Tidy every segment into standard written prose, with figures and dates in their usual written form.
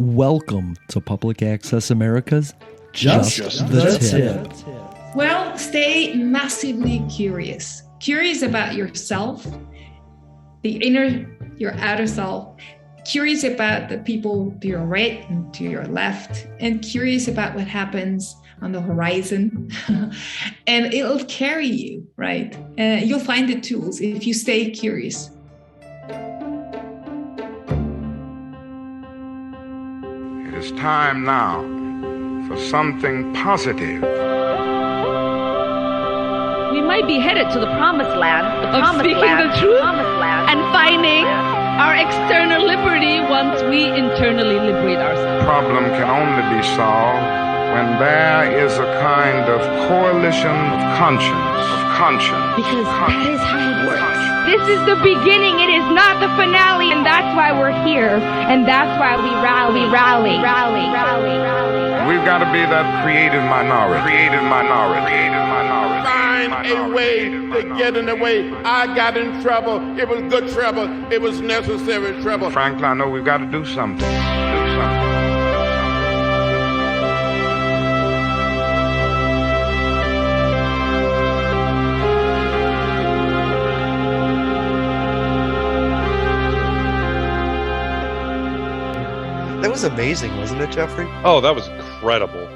Welcome to Public Access America's Just the Tip. Well, stay massively curious. Curious about yourself, your outer self. Curious about the people to your right and to your left, and curious about what happens on the horizon. And it'll carry you, right? You'll find the tools if you stay curious. It is time now for something positive. We might be headed to the promised land, speaking the truth and finding our external liberty once we internally liberate ourselves. Problem can only be solved when there is a kind of coalition of conscience. Because that is how it works. This is the beginning, it is not the finale, and that's why we're here, and that's why we rally. We've got to be that creative minority. Find a way to get in the way. I got in trouble. It was good trouble. It was necessary trouble. Frankly, I know we've got to do something. That was amazing, wasn't it, Jeffrey? Oh, that was incredible.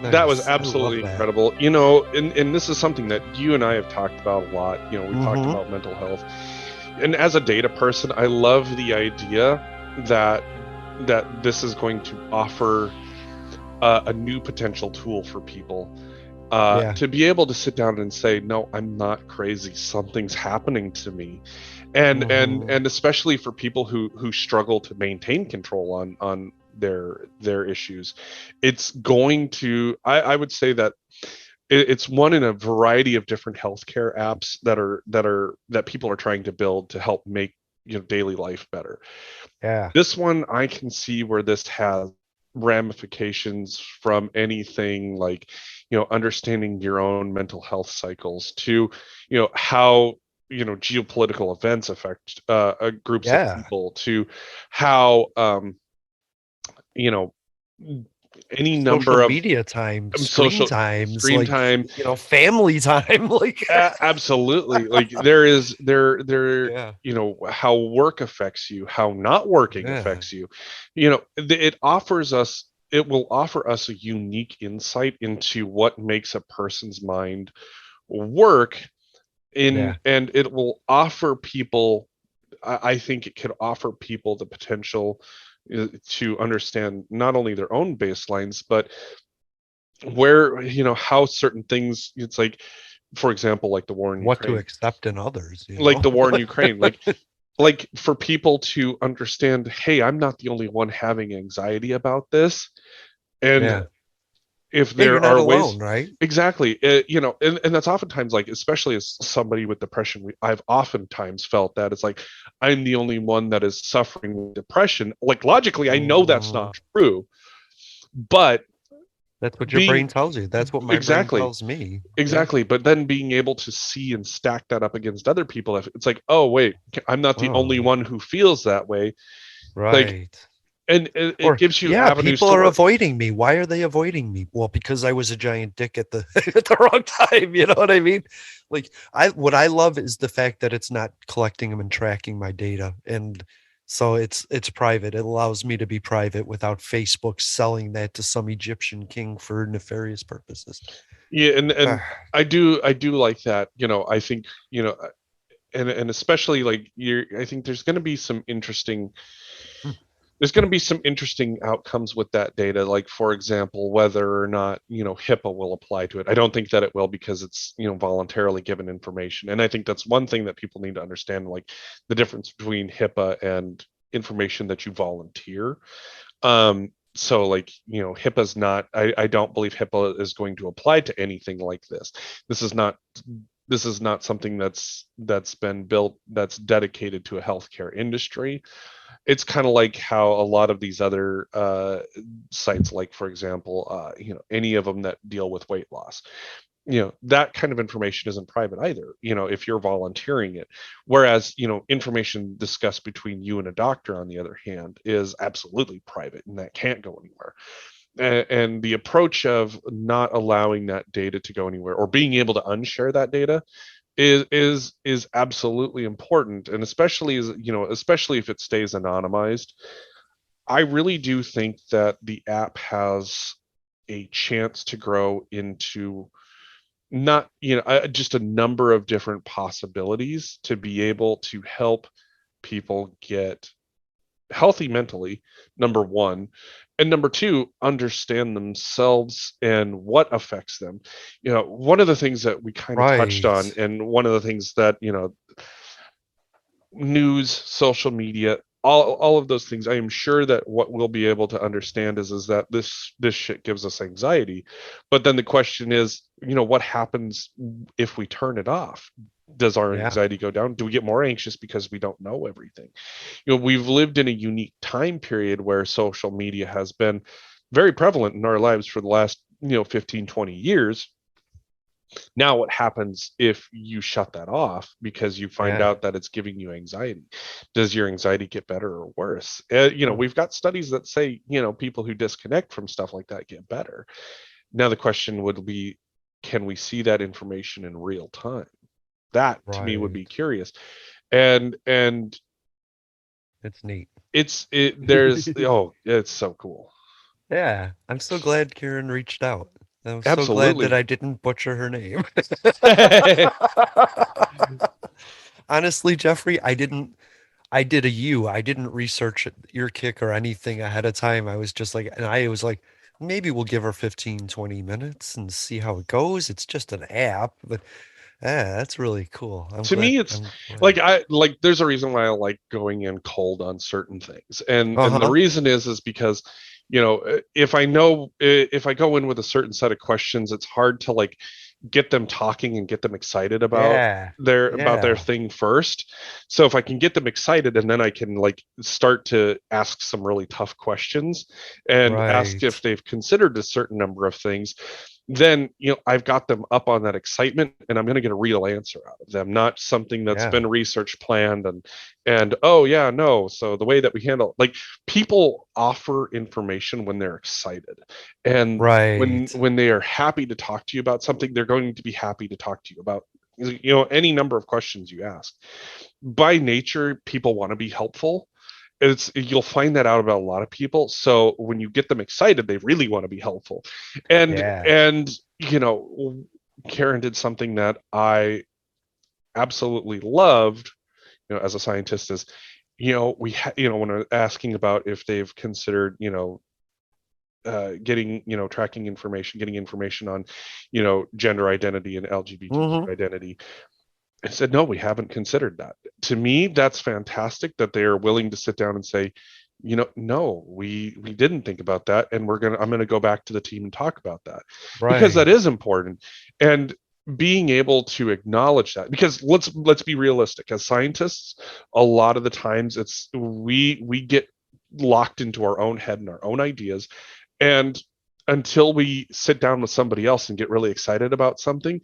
Nice. That was absolutely incredible. You know, and this is something that you and I have talked about a lot. You know, we've talked about mental health. And as a data person, I love the idea that this is going to offer a new potential tool for people to be able to sit down and say, no, I'm not crazy. Something's happening to me. And especially for people who struggle to maintain control on their issues, it's going to, I would say that it's one in a variety of different healthcare apps that people are trying to build to help make daily life better. Yeah. This one, I can see where this has ramifications from anything like understanding your own mental health cycles to how geopolitical events affect groups of people, to how any number of media time, screen time, family time, like absolutely. Like there how work affects you, how not working affects you. It will offer us a unique insight into what makes a person's mind work. And it will offer people, I think it could offer people the potential to understand not only their own baselines, but where, how certain things, it's like, for example, like the war in what Ukraine, to accept in others, like the war in Ukraine, like for people to understand, hey, I'm not the only one having anxiety about this. And if there are ways, alone, right? Exactly. And that's oftentimes, like, especially as somebody with depression, I've oftentimes felt that it's like, I'm the only one that is suffering with depression. Like, logically, I know that's not true, but that's what your brain tells you. That's what my brain tells me. Exactly. But then being able to see and stack that up against other people, it's like, oh, wait, I'm not the only one who feels that way. Right. And it gives you avenues. People are avoiding me. Why are they avoiding me? Well, because I was a giant dick at the at the wrong time. You know what I mean? Like, what I love is the fact that it's not collecting them and tracking my data, and so it's private. It allows me to be private without Facebook selling that to some Egyptian king for nefarious purposes. Yeah, and I do like that. I think and especially like I think there's going to be some interesting. There's going to be some interesting outcomes with that data, like, for example, whether or not, HIPAA will apply to it. I don't think that it will, because it's, voluntarily given information. And I think that's one thing that people need to understand, like the difference between HIPAA and information that you volunteer. So like, HIPAA's not, I don't believe HIPAA is going to apply to anything like this. This is not something that's been built, that's dedicated to a healthcare industry. It's kind of like how a lot of these other sites, like, for example, any of them that deal with weight loss, that kind of information isn't private either, if you're volunteering it. Whereas, information discussed between you and a doctor, on the other hand, is absolutely private, and that can't go anywhere. And the approach of not allowing that data to go anywhere, or being able to unshare that data, is absolutely important. And especially especially if it stays anonymized, I really do think that the app has a chance to grow into not just a number of different possibilities to be able to help people get healthy mentally, number one, and number two, understand themselves and what affects them. One of the things that we kind of touched on, and one of the things that news, social media, all of those things, I am sure that what we'll be able to understand is that this shit gives us anxiety. But then the question is, what happens if we turn it off? Does our anxiety go down? Do we get more anxious because we don't know everything? We've lived in a unique time period where social media has been very prevalent in our lives for the last 15, 20 years. Now what happens if you shut that off because you find out that it's giving you anxiety? Does your anxiety get better or worse? We've got studies that say people who disconnect from stuff like that get better. Now the question would be, can we see that information in real time? That to me would be curious. And it's neat. There's it's so cool. Yeah, I'm so glad Karin reached out. I'm Absolutely. so glad that I didn't butcher her name. Honestly, Jeffrey, I did I didn't research EarKick or anything ahead of time. I was just like, and I was like, maybe we'll give her 15, 20 minutes and see how it goes. It's just an app, but that's really cool. Me, it's there's a reason why I like going in cold on certain things. And the reason is because if I go in with a certain set of questions, it's hard to get them talking and get them excited about their thing first. So if I can get them excited, and then I can start to ask some really tough questions and ask if they've considered a certain number of things, then I've got them up on that excitement, and I'm going to get a real answer out of them, not something that's been research planned and so the way that we handle people offer information when they're excited, and when they are happy to talk to you about something, they're going to be happy to talk to you about any number of questions you ask. By nature, people want to be helpful. You'll find that out about a lot of people. So when you get them excited, they really want to be helpful. And Karin did something that I absolutely loved, as a scientist, is when I'm asking about if they've considered getting tracking information, getting information on gender identity and LGBT identity, I said, no, we haven't considered that. To me, that's fantastic that they are willing to sit down and say, no, we didn't think about that, and I'm gonna go back to the team and talk about that, because that is important. And being able to acknowledge that, because let's be realistic, as scientists, a lot of the times we get locked into our own head and our own ideas, and until we sit down with somebody else and get really excited about something,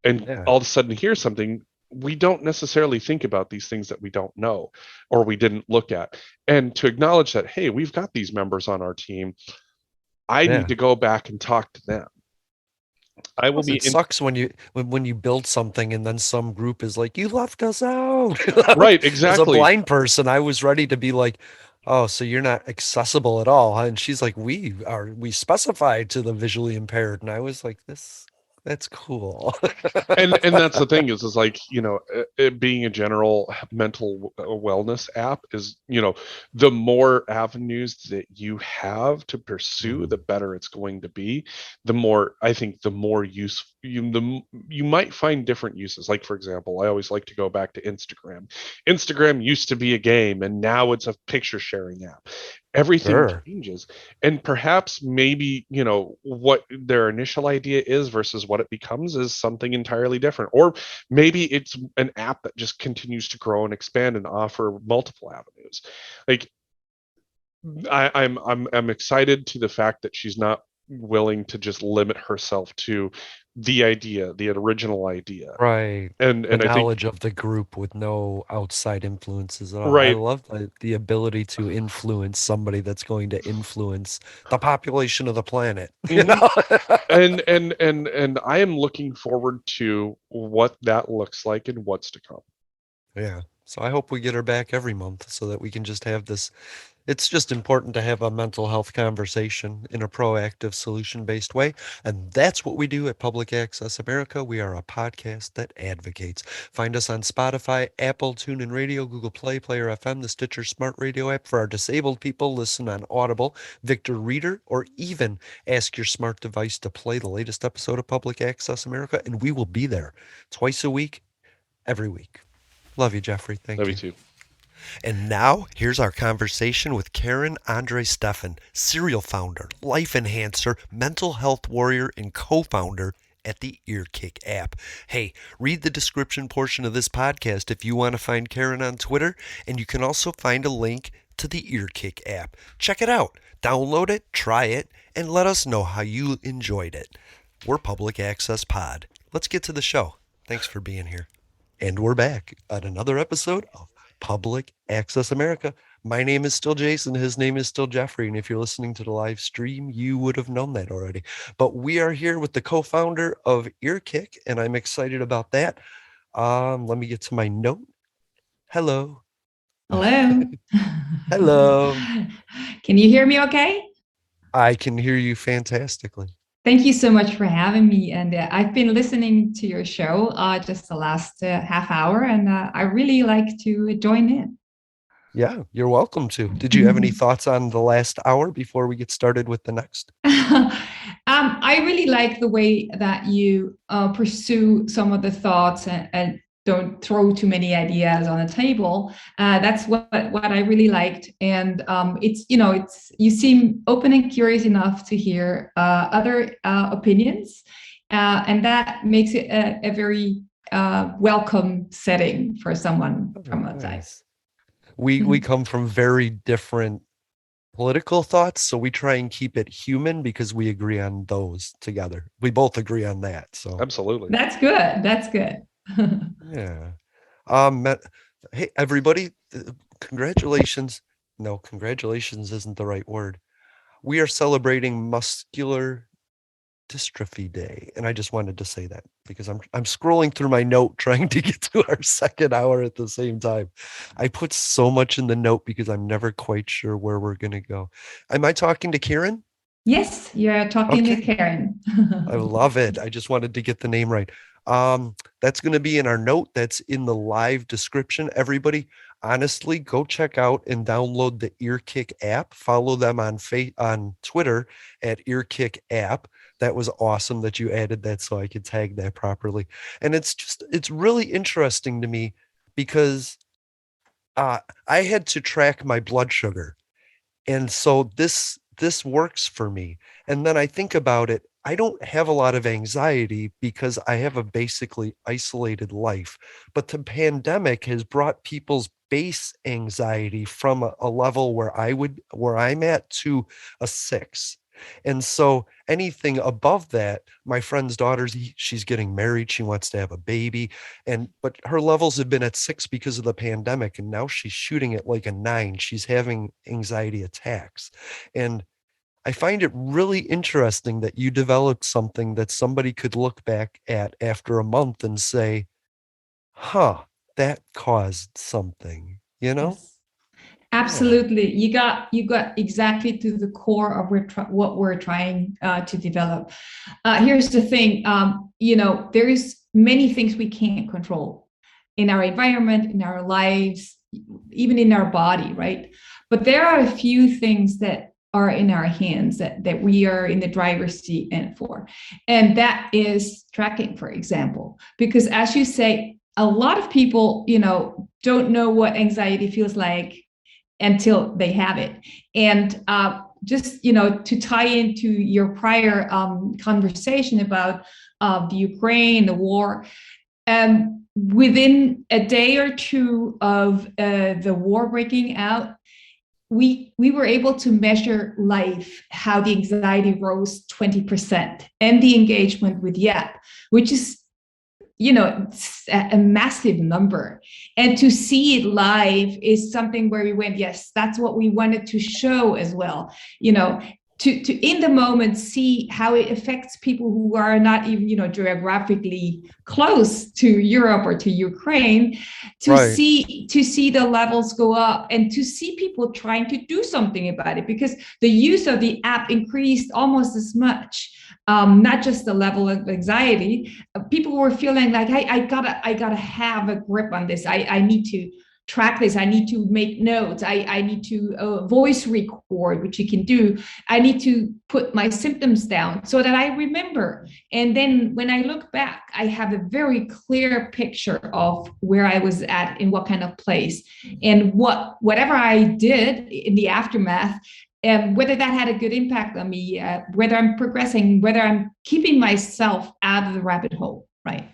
and all of a sudden hear something, we don't necessarily think about these things that we don't know or we didn't look at. And to acknowledge that, hey, we've got these members on our team, I need to go back and talk to them. It sucks when you build something and then some group is like, you left us out. Right, exactly. As a blind person, I was ready to be like, oh, so you're not accessible at all, huh? And she's like, we specified to the visually impaired. And I was like, that's cool. and that's the thing is it being a general mental wellness app is, the more avenues that you have to pursue, the better it's going to be. The more use you might find different uses. Like, for example, I always like to go back to Instagram. Instagram used to be a game, and now it's a picture sharing app. Everything changes, and perhaps maybe what their initial idea is versus what it becomes is something entirely different. Or maybe it's an app that just continues to grow and expand and offer multiple avenues. I'm excited to the fact that she's not willing to just limit herself to the idea, the original idea. Right. And The I think knowledge of the group with no outside influences at all. I right. love the ability to influence somebody that's going to influence the population of the planet. You know? and I am looking forward to what that looks like and what's to come. Yeah. So I hope we get her back every month so that we can just have this. It's just important to have a mental health conversation in a proactive, solution-based way. And that's what we do at Public Access America. We are a podcast that advocates. Find us on Spotify, Apple, TuneIn Radio, Google Play, Player FM, the Stitcher Smart Radio app. For our disabled people, listen on Audible, Victor Reader, or even ask your smart device to play the latest episode of Public Access America, and we will be there twice a week, every week. Love you, Jeffrey. Thank you. Love you too. And now, here's our conversation with Karin, Andrea, Stephan, serial founder, life enhancer, mental health warrior, and co-founder at the EarKick app. Hey, read the description portion of this podcast if you want to find Karin on Twitter, and you can also find a link to the EarKick app. Check it out. Download it, try it, and let us know how you enjoyed it. We're Public Access Pod. Let's get to the show. Thanks for being here. And we're back at another episode of Public Access America. My name is still Jason. His name is still Jeffrey. And if you're listening to the live stream, you would have known that already. But we are here with the co-founder of EarKick, and I'm excited about that. Let me get to my note. Hello. Hello. Hello. Can you hear me okay? I can hear you fantastically. Thank you so much for having me. And I've been listening to your show just the last half hour, and I really like to join in. Yeah, you're welcome to. Did you have any thoughts on the last hour before we get started with the next? I really like the way that you pursue some of the thoughts and don't throw too many ideas on the table. That's what I really liked. And it's you seem open and curious enough to hear other opinions. And that makes it a very welcome setting for someone from outside. We come from very different political thoughts, so we try and keep it human because we agree on those together. We both agree on that. So absolutely. That's good. That's good. Yeah. Hey, everybody, congratulations. No, congratulations isn't the right word. We are celebrating Muscular Dystrophy Day, and I just wanted to say that because I'm scrolling through my note trying to get to our second hour at the same time. I put so much in the note because I'm never quite sure where we're going to go. Am I talking to Karin? Yes, you're talking to Karin. I love it. I just wanted to get the name right. That's going to be in our note. That's in the live description. Everybody, honestly, go check out and download the EarKick app. Follow them on Twitter at EarKick App. That was awesome that you added that so I could tag that properly. And it's really interesting to me because I had to track my blood sugar. And so this works for me. And then I think about it. I don't have a lot of anxiety because I have a basically isolated life, but the pandemic has brought people's base anxiety from a level where I'm at to a 6. And so anything above that, my friend's daughter's, she's getting married. She wants to have a baby. But her levels have been at 6 because of the pandemic. And now she's shooting at like a 9. She's having anxiety attacks. And I find it really interesting that you developed something that somebody could look back at after a month and say, that caused something, you know? Yes. Absolutely. You got exactly to the core of what we're trying to develop. Here's the thing, there's many things we can't control in our environment, in our lives, even in our body, right? But there are a few things that are in our hands that we are in the driver's seat for. And that is tracking, for example, because as you say, a lot of people, don't know what anxiety feels like until they have it. And just, to tie into your prior conversation about the Ukraine, the war, within a day or two of the war breaking out, we were able to measure live, how the anxiety rose 20% and the engagement with the app, which is, it's a massive number. And to see it live is something where we went, yes, that's what we wanted to show as well, to in the moment see how it affects people who are not even, geographically close to Europe or to Ukraine, to see the levels go up and to see people trying to do something about it, because the use of the app increased almost as much. Not just the level of anxiety, people were feeling like, I gotta have a grip on this. I need to track this. I need to make notes. I need to voice record, which you can do. I need to put my symptoms down so that I remember. And then when I look back, I have a very clear picture of where I was at, in what kind of place, and whatever I did in the aftermath, whether that had a good impact on me, whether I'm progressing, whether I'm keeping myself out of the rabbit hole, right?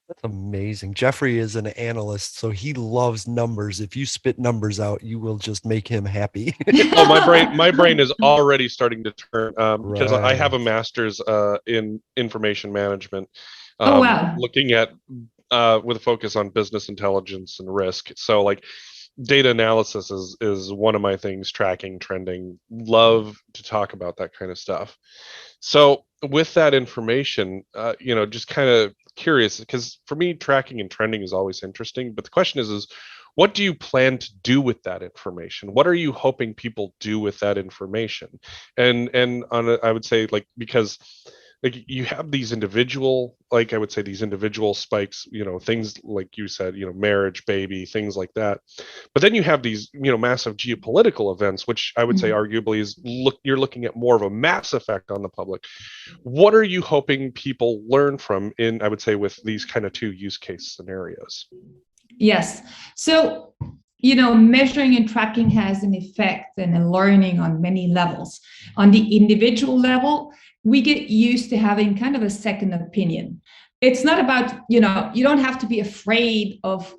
That's amazing. Jeffrey is an analyst, so he loves numbers. If you spit numbers out, you will just make him happy. Oh, my brain is already starting to turn, because I have a master's in information management. Oh, wow. Looking at with a focus on business intelligence and risk. So like, data analysis is one of my things, tracking, trending, love to talk about that kind of stuff. So with that information, just kind of curious, because for me, tracking and trending is always interesting. But the question is what do you plan to do with that information? What are you hoping people do with that information? And I would say, like, because like you have these individual, like I would say these individual spikes, things like you said, marriage, baby, things like that. But then you have these, massive geopolitical events, which I would say arguably you're looking at more of a mass effect on the public. What are you hoping people learn from in, I would say, with these kind of two use case scenarios? Yes. So, measuring and tracking has an effect and a learning on many levels. On the individual level, we get used to having kind of a second opinion. It's not about, you don't have to be afraid of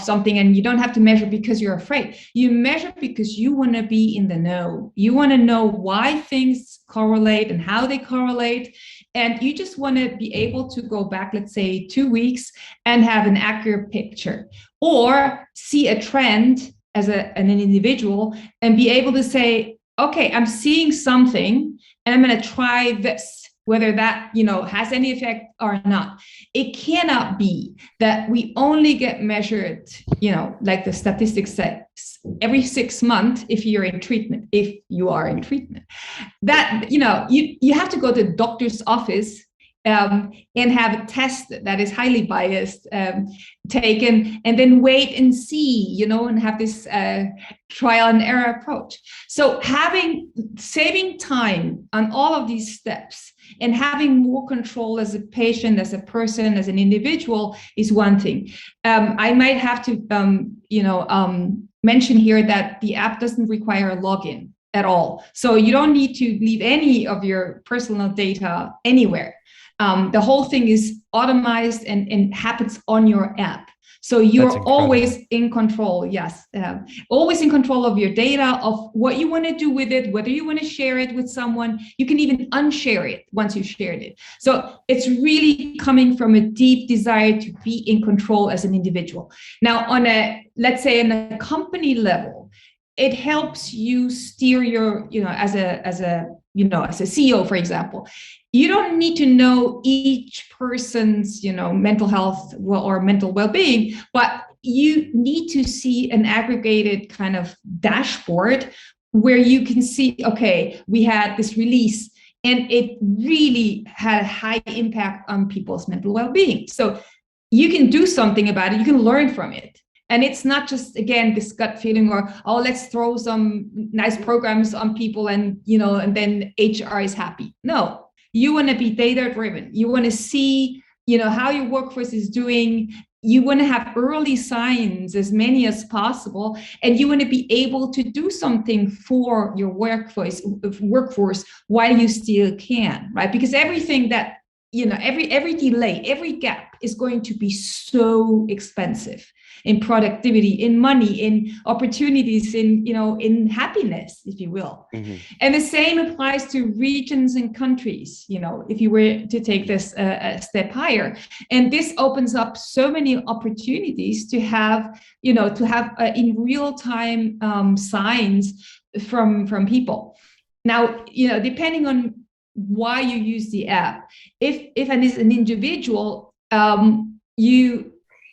something, and you don't have to measure because you're afraid. You measure because you want to be in the know. You want to know why things correlate and how they correlate. And you just want to be able to go back, let's say 2 weeks, and have an accurate picture, or see a trend as an individual and be able to say, okay, I'm seeing something and I'm going to try this, whether that, has any effect or not. It cannot be that we only get measured, like the statistics says, every 6 months if you are in treatment. That, you have to go to the doctor's office and have a test that is highly biased taken, and then wait and see, and have this trial and error approach. So saving time on all of these steps and having more control as a patient, as a person, as an individual is one thing. I might have to, mention here that the app doesn't require a login at all. So you don't need to leave any of your personal data anywhere. The whole thing is automized and happens on your app. So you're always in control. Yes. Always in control of your data, of what you want to do with it, whether you want to share it with someone. You can even unshare it once you've shared it. So it's really coming from a deep desire to be in control as an individual. Now, let's say on a company level, it helps you steer your, as a CEO, for example. You don't need to know each person's, mental health or mental well-being, but you need to see an aggregated kind of dashboard where you can see, okay, we had this release and it really had a high impact on people's mental well-being. So you can do something about it. You can learn from it. And it's not just, again, this gut feeling or, let's throw some nice programs on people and, and then HR is happy. No, you want to be data driven. You want to see, how your workforce is doing. You want to have early signs, as many as possible. And you want to be able to do something for your workforce while you still can, right? Because everything that every delay, every gap is going to be so expensive in productivity, in money, in opportunities, in happiness, if you will. Mm-hmm. And the same applies to regions and countries, if you were to take this a step higher. And this opens up so many opportunities to have in real time signs from people. Now, depending on why you use the app, if as an individual,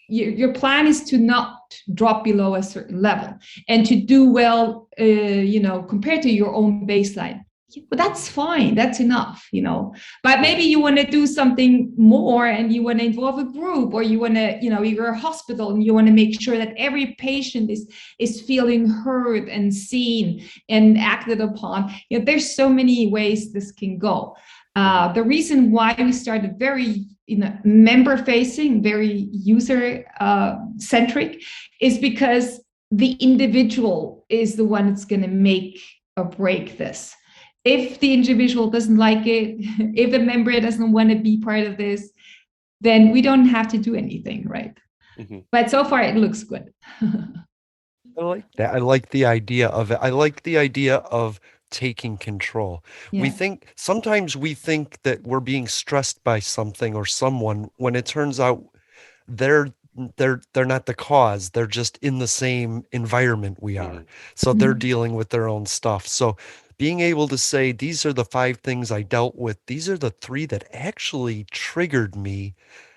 your plan is to not drop below a certain level and to do well, compared to your own baseline. But that's fine. That's enough, But maybe you want to do something more, and you want to involve a group, or you want to, you're a hospital and you want to make sure that every patient is feeling heard and seen and acted upon. There's so many ways this can go. The reason why we started very member facing, very user centric, is because the individual is the one that's going to make or break this. If the individual doesn't like it, if the member doesn't want to be part of this, then we don't have to do anything, right? Mm-hmm. But so far it looks good. I like that. I like the idea of it. I like the idea of taking control. Yeah. Sometimes we think that we're being stressed by something or someone, when it turns out they're not the cause. They're just in the same environment we are. So they're dealing with their own stuff. So being able to say, these are the 5 things I dealt with. These are the 3 that actually triggered me.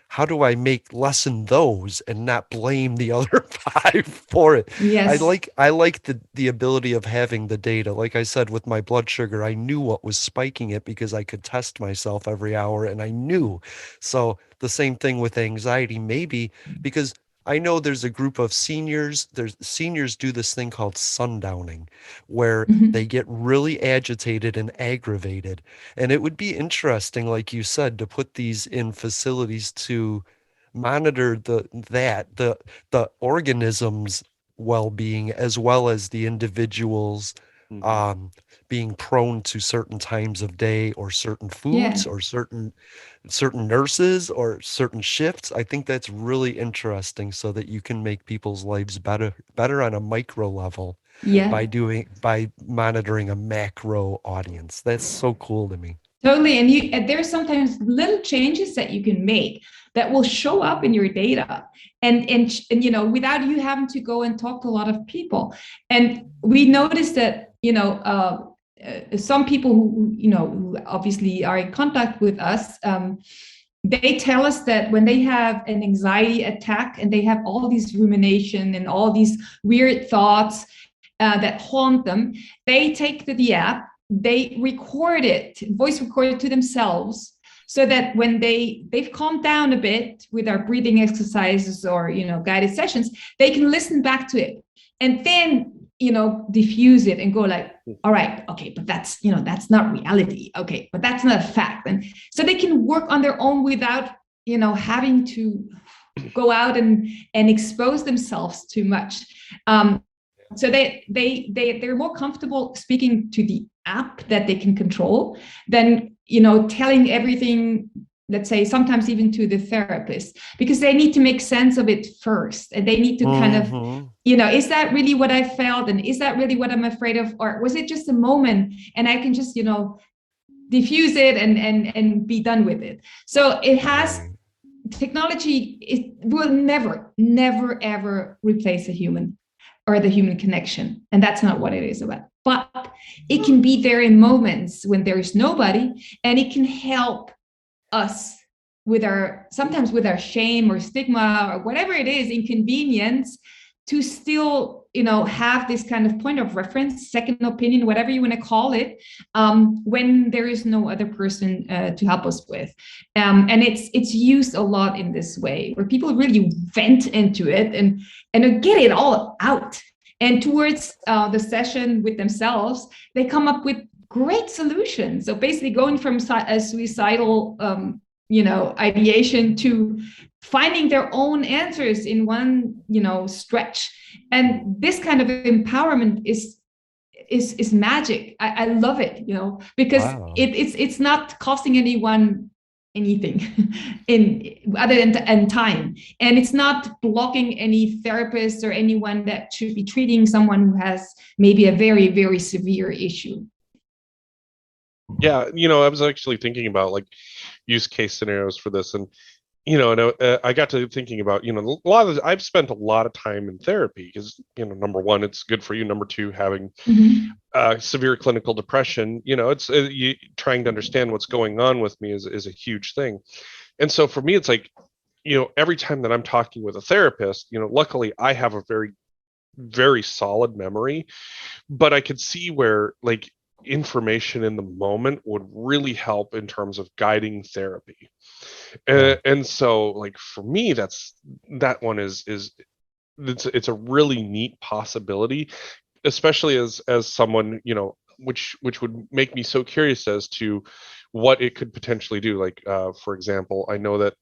How do I lessen those and not blame the other 5 for it? Yes. I like the ability of having the data. Like I said, with my blood sugar, I knew what was spiking it because I could test myself every hour, and I knew. So the same thing with anxiety, maybe, because I know there's a group of seniors. Seniors do this thing called sundowning, where they get really agitated and aggravated. And it would be interesting, like you said, to put these in facilities to monitor the organism's well-being, as well as the individuals being prone to certain times of day, or certain foods, or certain nurses, or certain shifts. I think that's really interesting, so that you can make people's lives better on a micro level by monitoring a macro audience. That's so cool to me. Totally. And there's sometimes little changes that you can make that will show up in your data, and without you having to go and talk to a lot of people. And we noticed that some people who obviously are in contact with us, they tell us that when they have an anxiety attack and they have all these rumination and all these weird thoughts that haunt them, they take the app, they voice record it to themselves, so that when they've calmed down a bit with our breathing exercises or guided sessions, they can listen back to it and then diffuse it and go like, all right, okay, but that's not reality. Okay, but that's not a fact. And so they can work on their own without having to go out and expose themselves too much. So they're more comfortable speaking to the app that they can control than telling everything, let's say sometimes even to the therapist, because they need to make sense of it first, and they need to kind of is that really what I felt, and is that really what I'm afraid of, or was it just a moment and I can just diffuse it and be done with it. So it has technology. It will never ever replace a human or the human connection, and that's not what it is about. But it can be there in moments when there is nobody, and it can help us sometimes with our shame or stigma or whatever it is, inconvenience, to still have this kind of point of reference, second opinion, whatever you want to call it, when there is no other person to help us with. And it's used a lot in this way, where people really vent into it and get it all out. And towards the session with themselves, they come up with great solutions. So basically going from a suicidal ideation to finding their own answers in one stretch. And this kind of empowerment is magic. I love it, because it's not costing anyone anything in other than time, and it's not blocking any therapist or anyone that should be treating someone who has maybe a very, very severe issue. Yeah, I was actually thinking about like use case scenarios for this, and I got to thinking about, I've spent a lot of time in therapy because, number one, it's good for you. Number two, having severe clinical depression, it's trying to understand what's going on with me is a huge thing. And so for me, it's like, every time that I'm talking with a therapist, luckily I have a very, very solid memory, but I could see where like information in the moment would really help in terms of guiding therapy. And so like for me, that one is it's a really neat possibility, especially as someone, which would make me so curious as to what it could potentially do. Like for example, I know that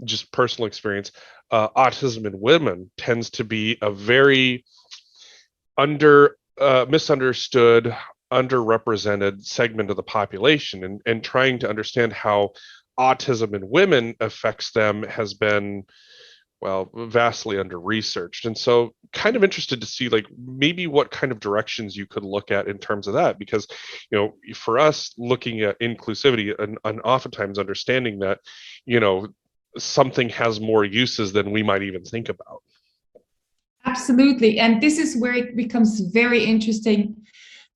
just personal experience, autism in women tends to be a very misunderstood, underrepresented segment of the population, and trying to understand how autism in women affects them has been, well, vastly under researched. And so kind of interested to see like maybe what kind of directions you could look at in terms of that, because for us looking at inclusivity and oftentimes understanding that something has more uses than we might even think about. Absolutely. And this is where it becomes very interesting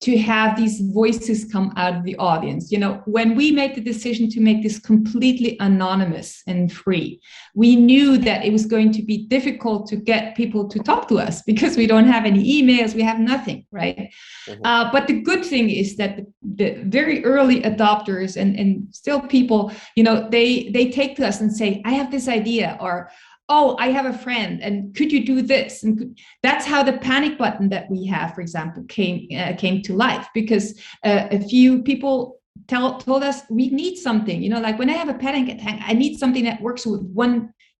to have these voices come out of the audience. When we made the decision to make this completely anonymous and free, we knew that it was going to be difficult to get people to talk to us because we don't have any emails, we have nothing, right? But the good thing is that the very early adopters and still people, they take to us and say, I have this idea, or oh, I have a friend, and could you do this? And that's how the panic button that we have, for example, came to life, because a few people told us we need something, like when I have a panic attack, I need something that works with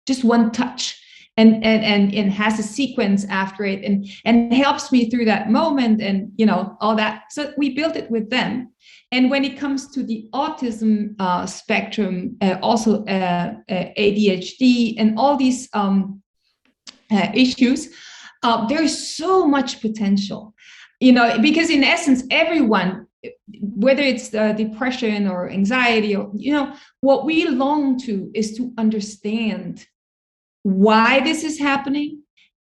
just one touch and has a sequence after it and helps me through that moment and, all that. So we built it with them. And when it comes to the autism spectrum, also ADHD and all these issues, there's so much potential, because in essence, everyone, whether it's depression or anxiety, or, what we long to is to understand why this is happening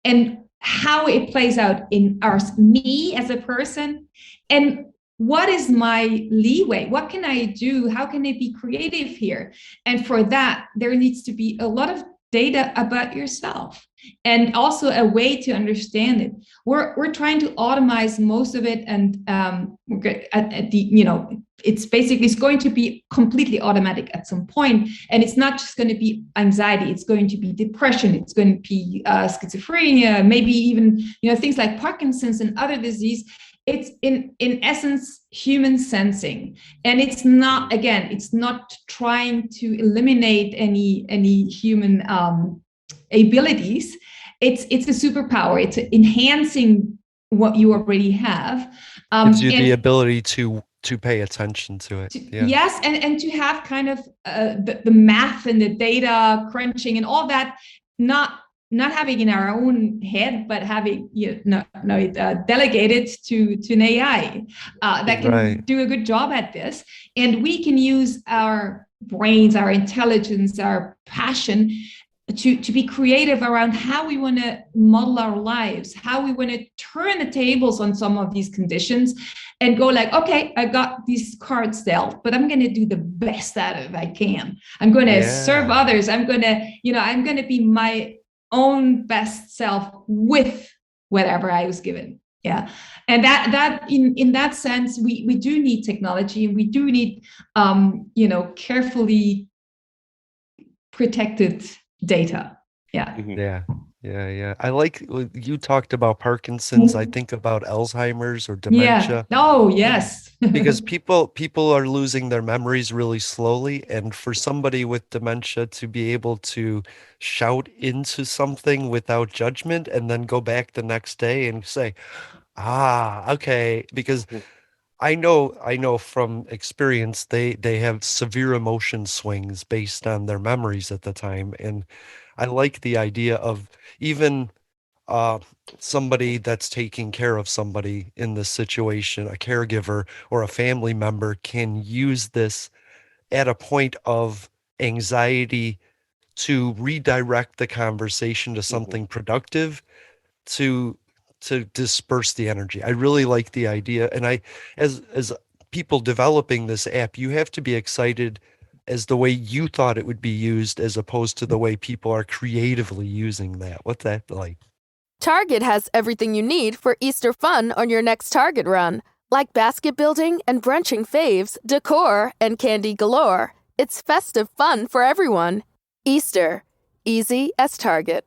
and how it plays out in me as a person, and what is my leeway? What can I do? How can I be creative here? And for that, there needs to be a lot of data about yourself and also a way to understand it. We're trying to automate most of it, and it's going to be completely automatic at some point. And it's not just going to be anxiety, it's going to be depression, it's going to be schizophrenia, maybe even things like Parkinson's and other disease. It's in essence human sensing, and it's not trying to eliminate any human abilities. It's a superpower. It's enhancing what you already have. Gives you the ability to pay attention to it. Yes, and to have kind of the math and the data crunching and all that, not having in our own head, but having delegated to an AI that can do a good job at this. And we can use our brains, our intelligence, our passion to be creative around how we want to model our lives, how we want to turn the tables on some of these conditions and go like, okay, I got these cards dealt, but I'm going to do the best out of it I can. I'm going to serve others. I'm going to be my own best self with whatever I was given. Yeah. And that in that sense, we do need technology, and we do need carefully protected data. Yeah. Yeah. I like you talked about Parkinson's. I think about Alzheimer's or dementia. Yeah. Oh, yes. Because people are losing their memories really slowly, and for somebody with dementia to be able to shout into something without judgment and then go back the next day and say, okay, because I know from experience they have severe emotion swings based on their memories at the time. And I like the idea of even uh, somebody that's taking care of somebody in this situation, a caregiver or a family member, can use this at a point of anxiety to redirect the conversation to something productive, to disperse the energy. I really like the idea. And as people developing this app, you have to be excited as the way you thought it would be used as opposed to the way people are creatively using that. What's that like? Target has everything you need for Easter fun on your next Target run, like basket building and brunching faves, decor, and candy galore. It's festive fun for everyone. Easter, easy as Target.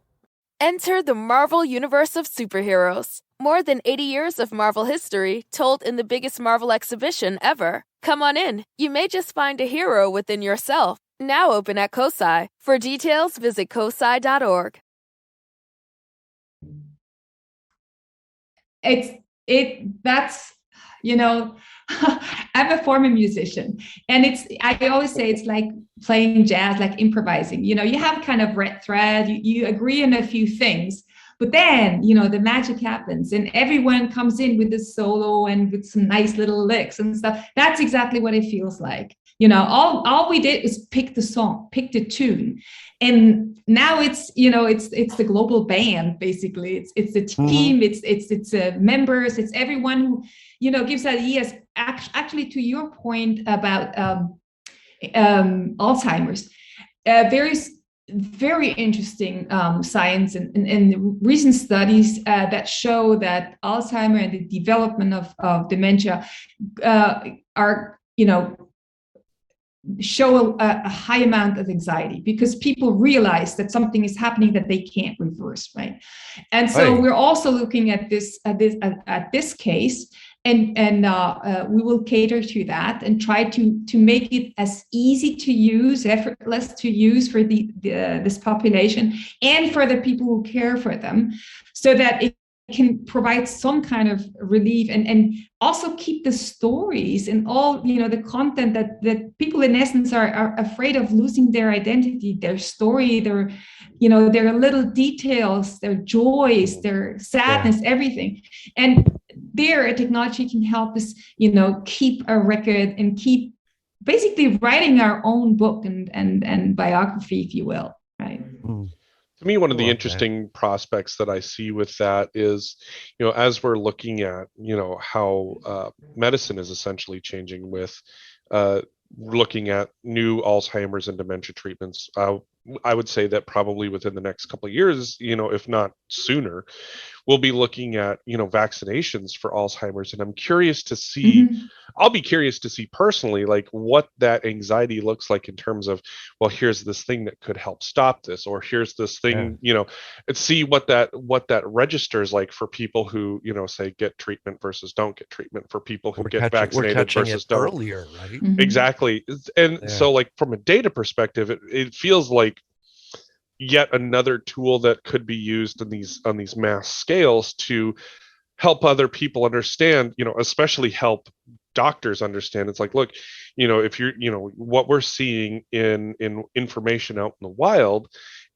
Enter the Marvel Universe of Superheroes. More than 80 years of Marvel history told in the biggest Marvel exhibition ever. Come on in. You may just find a hero within yourself. Now open at COSI. For details, visit cosi.org. That's, you know, I'm a former musician, and I always say it's like playing jazz, like improvising. You know, you have kind of red thread, you agree on a few things, but then, you know, the magic happens and everyone comes in with this solo and with some nice little licks and stuff. That's exactly what it feels like. You know, all we did was pick the song, pick the tune. And now it's, you know, it's the global band, basically. It's the team, it's members, it's everyone who, you know, gives ideas. Actually, to your point about Alzheimer's, there is very interesting science and recent studies that show that Alzheimer and the development of dementia are, you know, show a high amount of anxiety because people realize that something is happening that they can't reverse, right? And so we're also looking at this case, and we will cater to that and try to make it as easy to use, effortless to use for this population and for the people who care for them, so that it can provide some kind of relief and also keep the stories and all, you know, the content that people in essence are afraid of losing their identity, their story, their, you know, their little details, their joys, their sadness, everything. And there, technology can help us, you know, keep a record and keep basically writing our own book and biography, if you will, right? To me, one of the interesting prospects that I see with that is, you know, as we're looking at, you know, how medicine is essentially changing with looking at new Alzheimer's and dementia treatments. I would say that probably within the next couple of years, you know, if not sooner, we'll be looking at, you know, vaccinations for Alzheimer's. And I'm curious to see, I'll be curious to see personally, like what that anxiety looks like in terms of, well, here's this thing that could help stop this, or here's this thing, you know, and see what that registers like for people who, you know, say get treatment versus don't get treatment, for people who get vaccinated versus don't. Earlier, right? Exactly. And so like from a data perspective, it feels like yet another tool that could be used in on these mass scales to help other people understand, you know, especially help doctors understand. It's like, look, you know, if you're, you know, what we're seeing in information out in the wild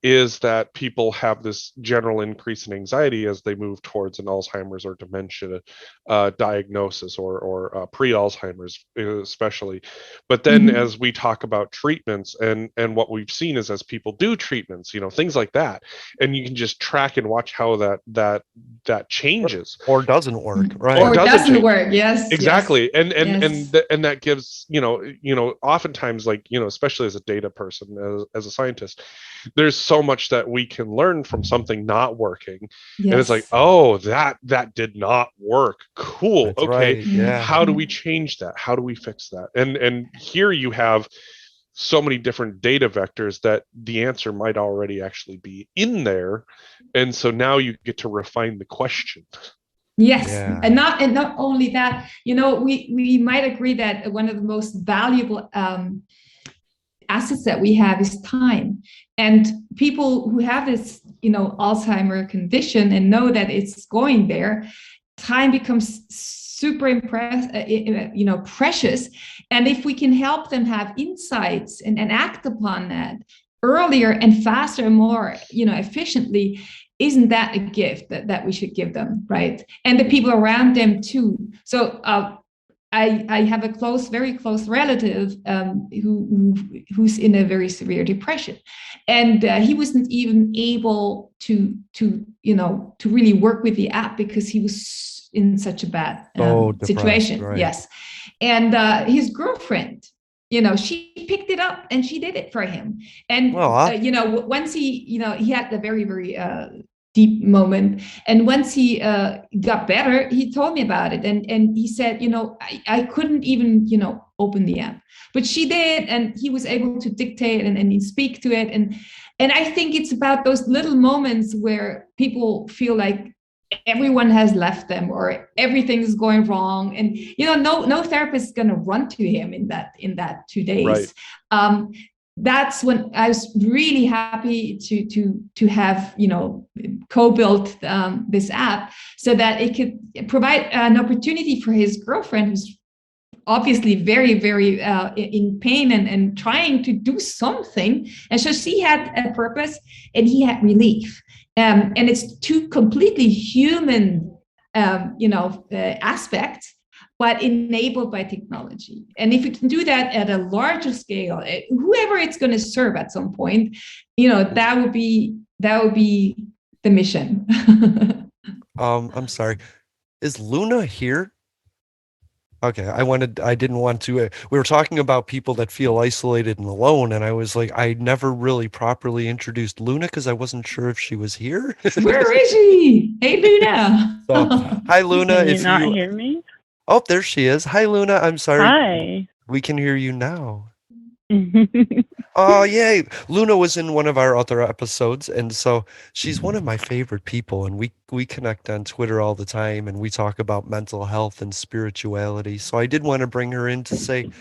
is that people have this general increase in anxiety as they move towards an Alzheimer's or dementia diagnosis or pre-Alzheimer's especially. But then as we talk about treatments and what we've seen is as people do treatments, you know, things like that, and you can just track and watch how that changes or doesn't work, right? Or doesn't work. Yes, exactly. Yes. And that gives, you know, oftentimes, like, you know, especially as a data person, as a scientist, there's so much that we can learn from something not working. And it's like, oh, that did not work. Cool. That's okay. Right. Yeah. How do we change that? How do we fix that? And here you have so many different data vectors that the answer might already actually be in there. And so now you get to refine the question. Yes, and not only that, you know, we might agree that one of the most valuable assets that we have is time. And people who have this, you know, Alzheimer condition and know that it's going there, time becomes super precious. And if we can help them have insights and act upon that earlier and faster and more, efficiently, isn't that a gift that we should give them, right? And the people around them too. So I have a very close relative who's in a very severe depression, and he wasn't even able to really work with the app because he was in such a bad situation. Right. Yes, and his girlfriend, she picked it up and she did it for him. And once he had the very, very deep moment, and once he got better, he told me about it, and he said, I couldn't even open the app, but she did, and he was able to dictate and speak to it, and I think it's about those little moments where people feel like everyone has left them or everything is going wrong, and no therapist is going to run to him in that 2 days. Right. That's when I was really happy to have co-built this app so that it could provide an opportunity for his girlfriend, who's obviously very, very in pain and trying to do something, and so she had a purpose and he had relief. And it's two completely human aspects, but enabled by technology. And if we can do that at a larger scale, whoever it's going to serve at some point, that would be the mission. I'm sorry. Is Luna here? Okay, I didn't want to. We were talking about people that feel isolated and alone, and I was like, I never really properly introduced Luna because I wasn't sure if she was here. Where is she? Hey, Luna. So, hi, Luna. Can you not hear me? Oh, there she is. Hi, Luna. I'm sorry. Hi. We can hear you now. Oh, yay. Luna was in one of our other episodes, and so she's one of my favorite people, and we connect on Twitter all the time, and we talk about mental health and spirituality. So I did want to bring her in to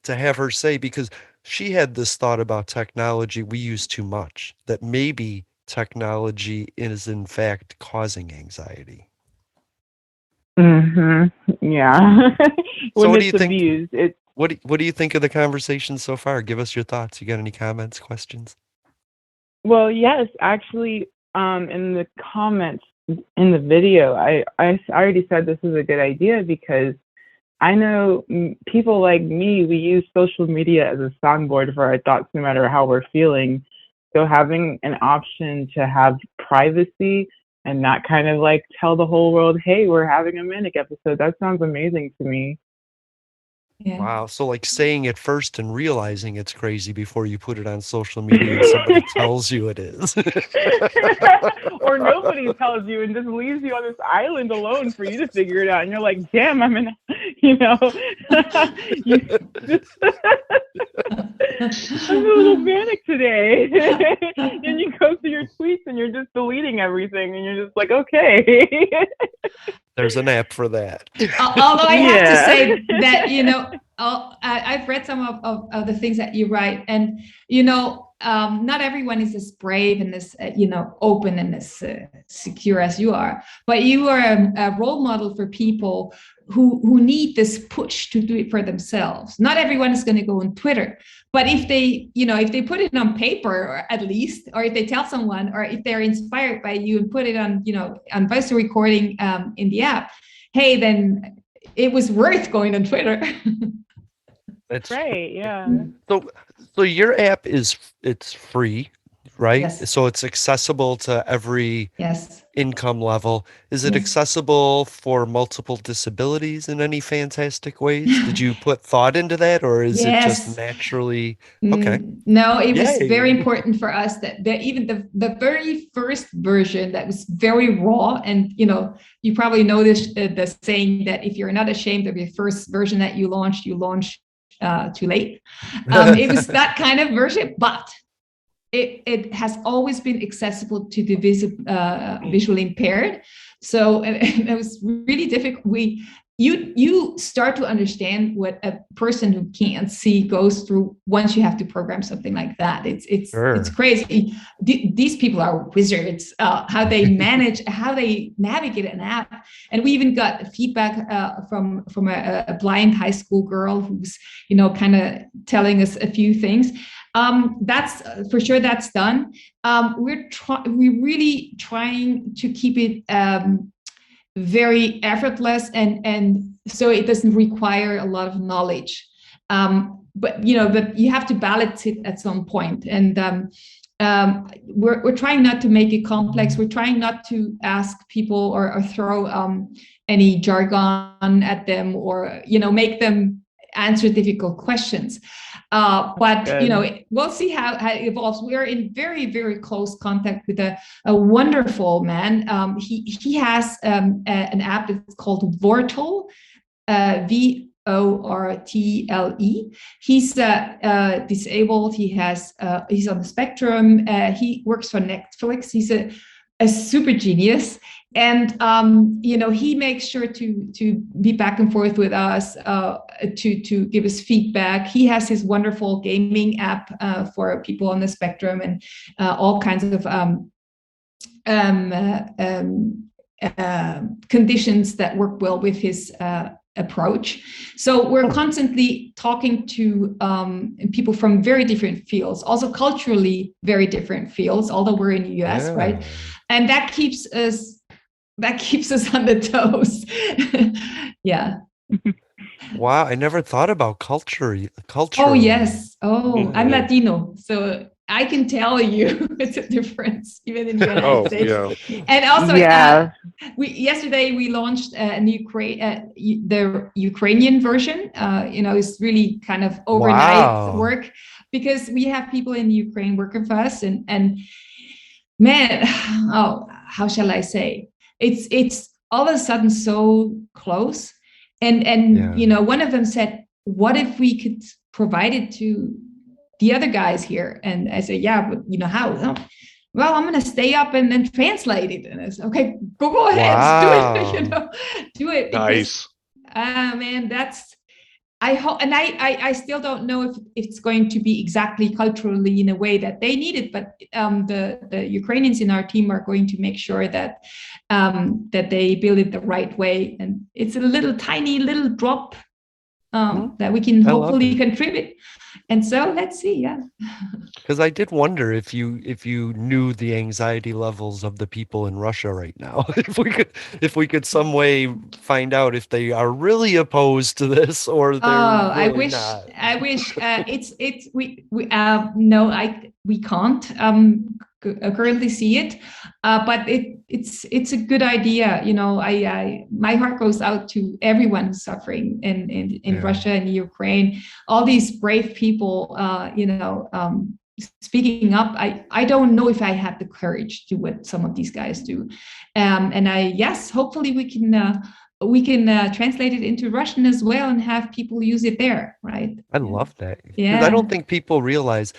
have her say, because she had this thought about technology we use too much, that maybe technology is in fact causing anxiety. Yeah. So what do you think? Abused, what do you think of the conversation so far? Give us your thoughts. You got any comments, questions? Well, yes, actually, in the comments in the video, I already said this is a good idea because I know people like me, we use social media as a soundboard for our thoughts no matter how we're feeling. So having an option to have privacy and not kind of like tell the whole world, hey, we're having a manic episode, that sounds amazing to me. Yeah. Wow. So like saying it first and realizing it's crazy before you put it on social media and somebody tells you it is. Or nobody tells you and just leaves you on this island alone for you to figure it out. And you're like, damn, I'm in, I'm a little manic today. And you go through your tweets and you're just deleting everything and you're just like, okay. There's an app for that. Although I have to say that, I've read some of the things that you write, and, not everyone is as brave and as, open and as secure as you are, but you are a role model for people who need this push to do it for themselves. Not everyone is going to go on Twitter, but if they put it on paper, or at least, or if they tell someone, or if they're inspired by you and put it on, on voice recording in the app, hey, then it was worth going on Twitter. That's right. Yeah. So your app it's free, right? Yes. So it's accessible to every income level. Is it accessible for multiple disabilities in any fantastic ways? Did you put thought into that, or is it just naturally? Okay. No, it was very important for us that even the very first version that was very raw, and you probably know this the saying that if you're not ashamed of your first version that you launch too late. It was that kind of version, but it has always been accessible to the visually impaired. So it was really difficult. you start to understand what a person who can't see goes through once you have to program something like that. It's crazy. These people are wizards. How they manage, how they navigate an app. And we even got feedback from a blind high school girl who's kind of telling us a few things. That's for sure. That's done. We're really trying to keep it very effortless, and so it doesn't require a lot of knowledge. But you have to balance it at some point. And we're trying not to make it complex. We're trying not to ask people or throw any jargon at them, or make them answer difficult questions. But we'll see how it evolves. We're in very, very close contact with a wonderful man. He has an app that's called Vortle, Vortle. He's disabled. He's on the spectrum. He works for Netflix. He's a super genius. And he makes sure to be back and forth with us, to give us feedback. He has his wonderful gaming app for people on the spectrum, and all kinds of conditions that work well with his approach. So we're constantly talking to people from very different fields, also culturally very different fields, although we're in the US, right? And that keeps us on the toes. Yeah. Wow, I never thought about culture. Oh yes. I'm Latino, so I can tell you it's a difference even in the United States. Yeah. And also, yesterday we launched the Ukrainian version. It's really kind of overnight work, because we have people in Ukraine working for us, and man, how shall I say? It's all of a sudden so close, and one of them said, "What if we could provide it to the other guys here?" And I said, "Yeah, but how?" Well, I'm going to stay up and then translate it. And I said, "Okay, go ahead, do it." Do it. Nice. Man, I hope, and I still don't know if it's going to be exactly culturally in a way that they need it, but the Ukrainians in our team are going to make sure that they build it the right way, and it's a tiny little drop that we can hopefully contribute. And so let's see, yeah. Because I did wonder if you knew the anxiety levels of the people in Russia right now. if we could some way find out if they are really opposed to this, or they're really not. I wish we can't currently see it, but it's a good idea. My heart goes out to everyone who's suffering in Russia and Ukraine. All these brave people, speaking up. I don't know if I have the courage to do what some of these guys do, and hopefully we can translate it into Russian as well and have people use it there, right? I love that. Yeah. I don't think people realize,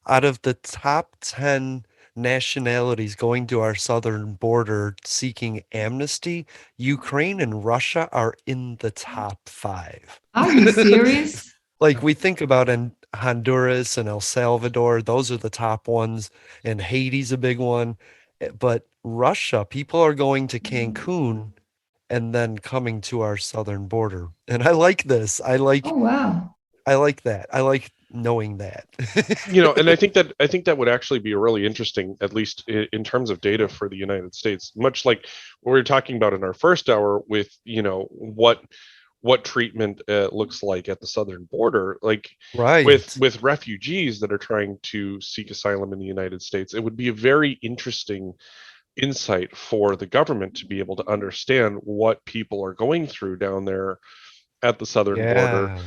out of the top 10 nationalities going to our southern border seeking amnesty, Ukraine and Russia are in the top 5. Are you serious? Like, we think about Honduras and El Salvador, those are the top ones, and Haiti's a big one. But Russia, people are going to Cancun and then coming to our southern border. And I like this. Oh, wow. I like that. I like knowing that. And I think that would actually be really interesting, at least in terms of data for the United States, much like what we were talking about in our first hour with, what treatment looks like at the southern border, like with refugees that are trying to seek asylum in the United States. It would be a very interesting insight for the government to be able to understand what people are going through down there at the southern border.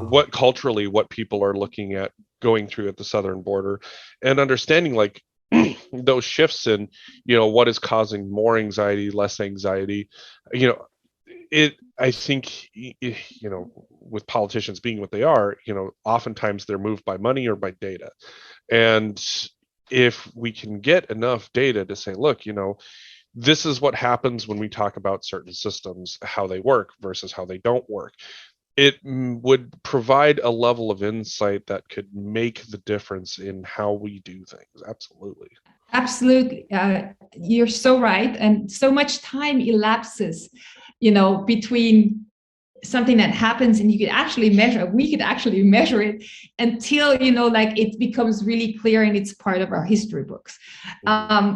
What culturally, what people are looking at going through at the southern border, and understanding like those shifts in, what is causing more anxiety, less anxiety. I think, with politicians being what they are, oftentimes they're moved by money or by data. And if we can get enough data to say, look, this is what happens when we talk about certain systems, how they work versus how they don't work. It would provide a level of insight that could make the difference in how we do things. Absolutely. Absolutely. You're so right. And so much time elapses, between something that happens and we could actually measure it until, it becomes really clear and it's part of our history books.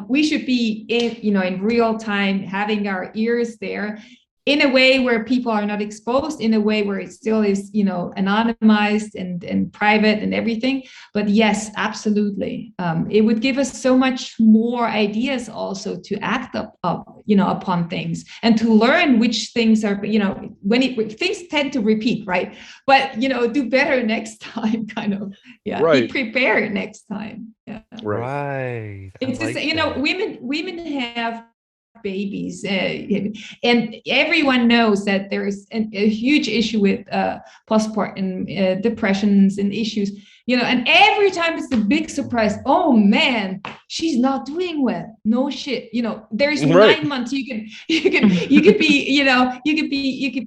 We should be in real time, having our ears there, in a way where people are not exposed, in a way where it still is, anonymized and private and everything. But yes, absolutely. It would give us so much more ideas also to act upon things and to learn which things are, things tend to repeat, right? But, do better next time, kind of. Yeah. Right. Be prepared next time. Yeah. Right. It's just, women have babies, and everyone knows that there is a huge issue with postpartum depressions and issues, and every time it's a big surprise. Oh man, she's not doing well. No shit, there's 9 months you could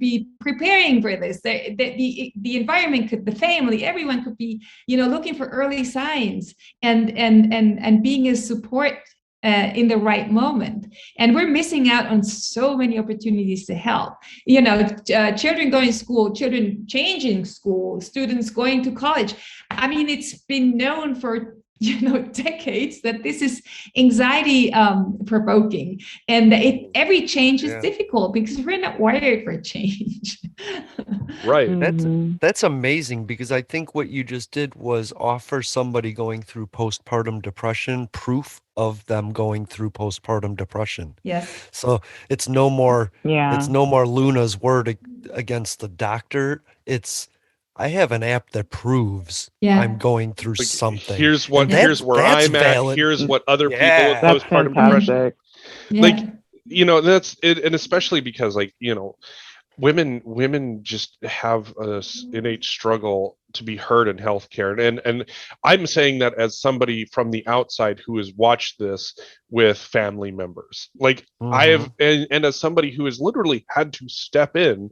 be preparing for this. The environment could, the family, everyone could be looking for early signs and being a support in the right moment. And we're missing out on so many opportunities to help. Children going to school, children changing school, students going to college. I mean, it's been known for decades that this is anxiety provoking, and every change is difficult because we're not wired for change. Right. That's amazing, because I think what you just did was offer somebody going through postpartum depression proof of them going through postpartum depression. Yes. So it's no more Luna's word against the doctor. It's, I have an app that proves I'm going through something. Here's where I'm valid. at. Here's what other people with postpartum depression. That's it. And especially because women just have an innate struggle to be heard in healthcare. And I'm saying that as somebody from the outside who has watched this with family members. I have, and as somebody who has literally had to step in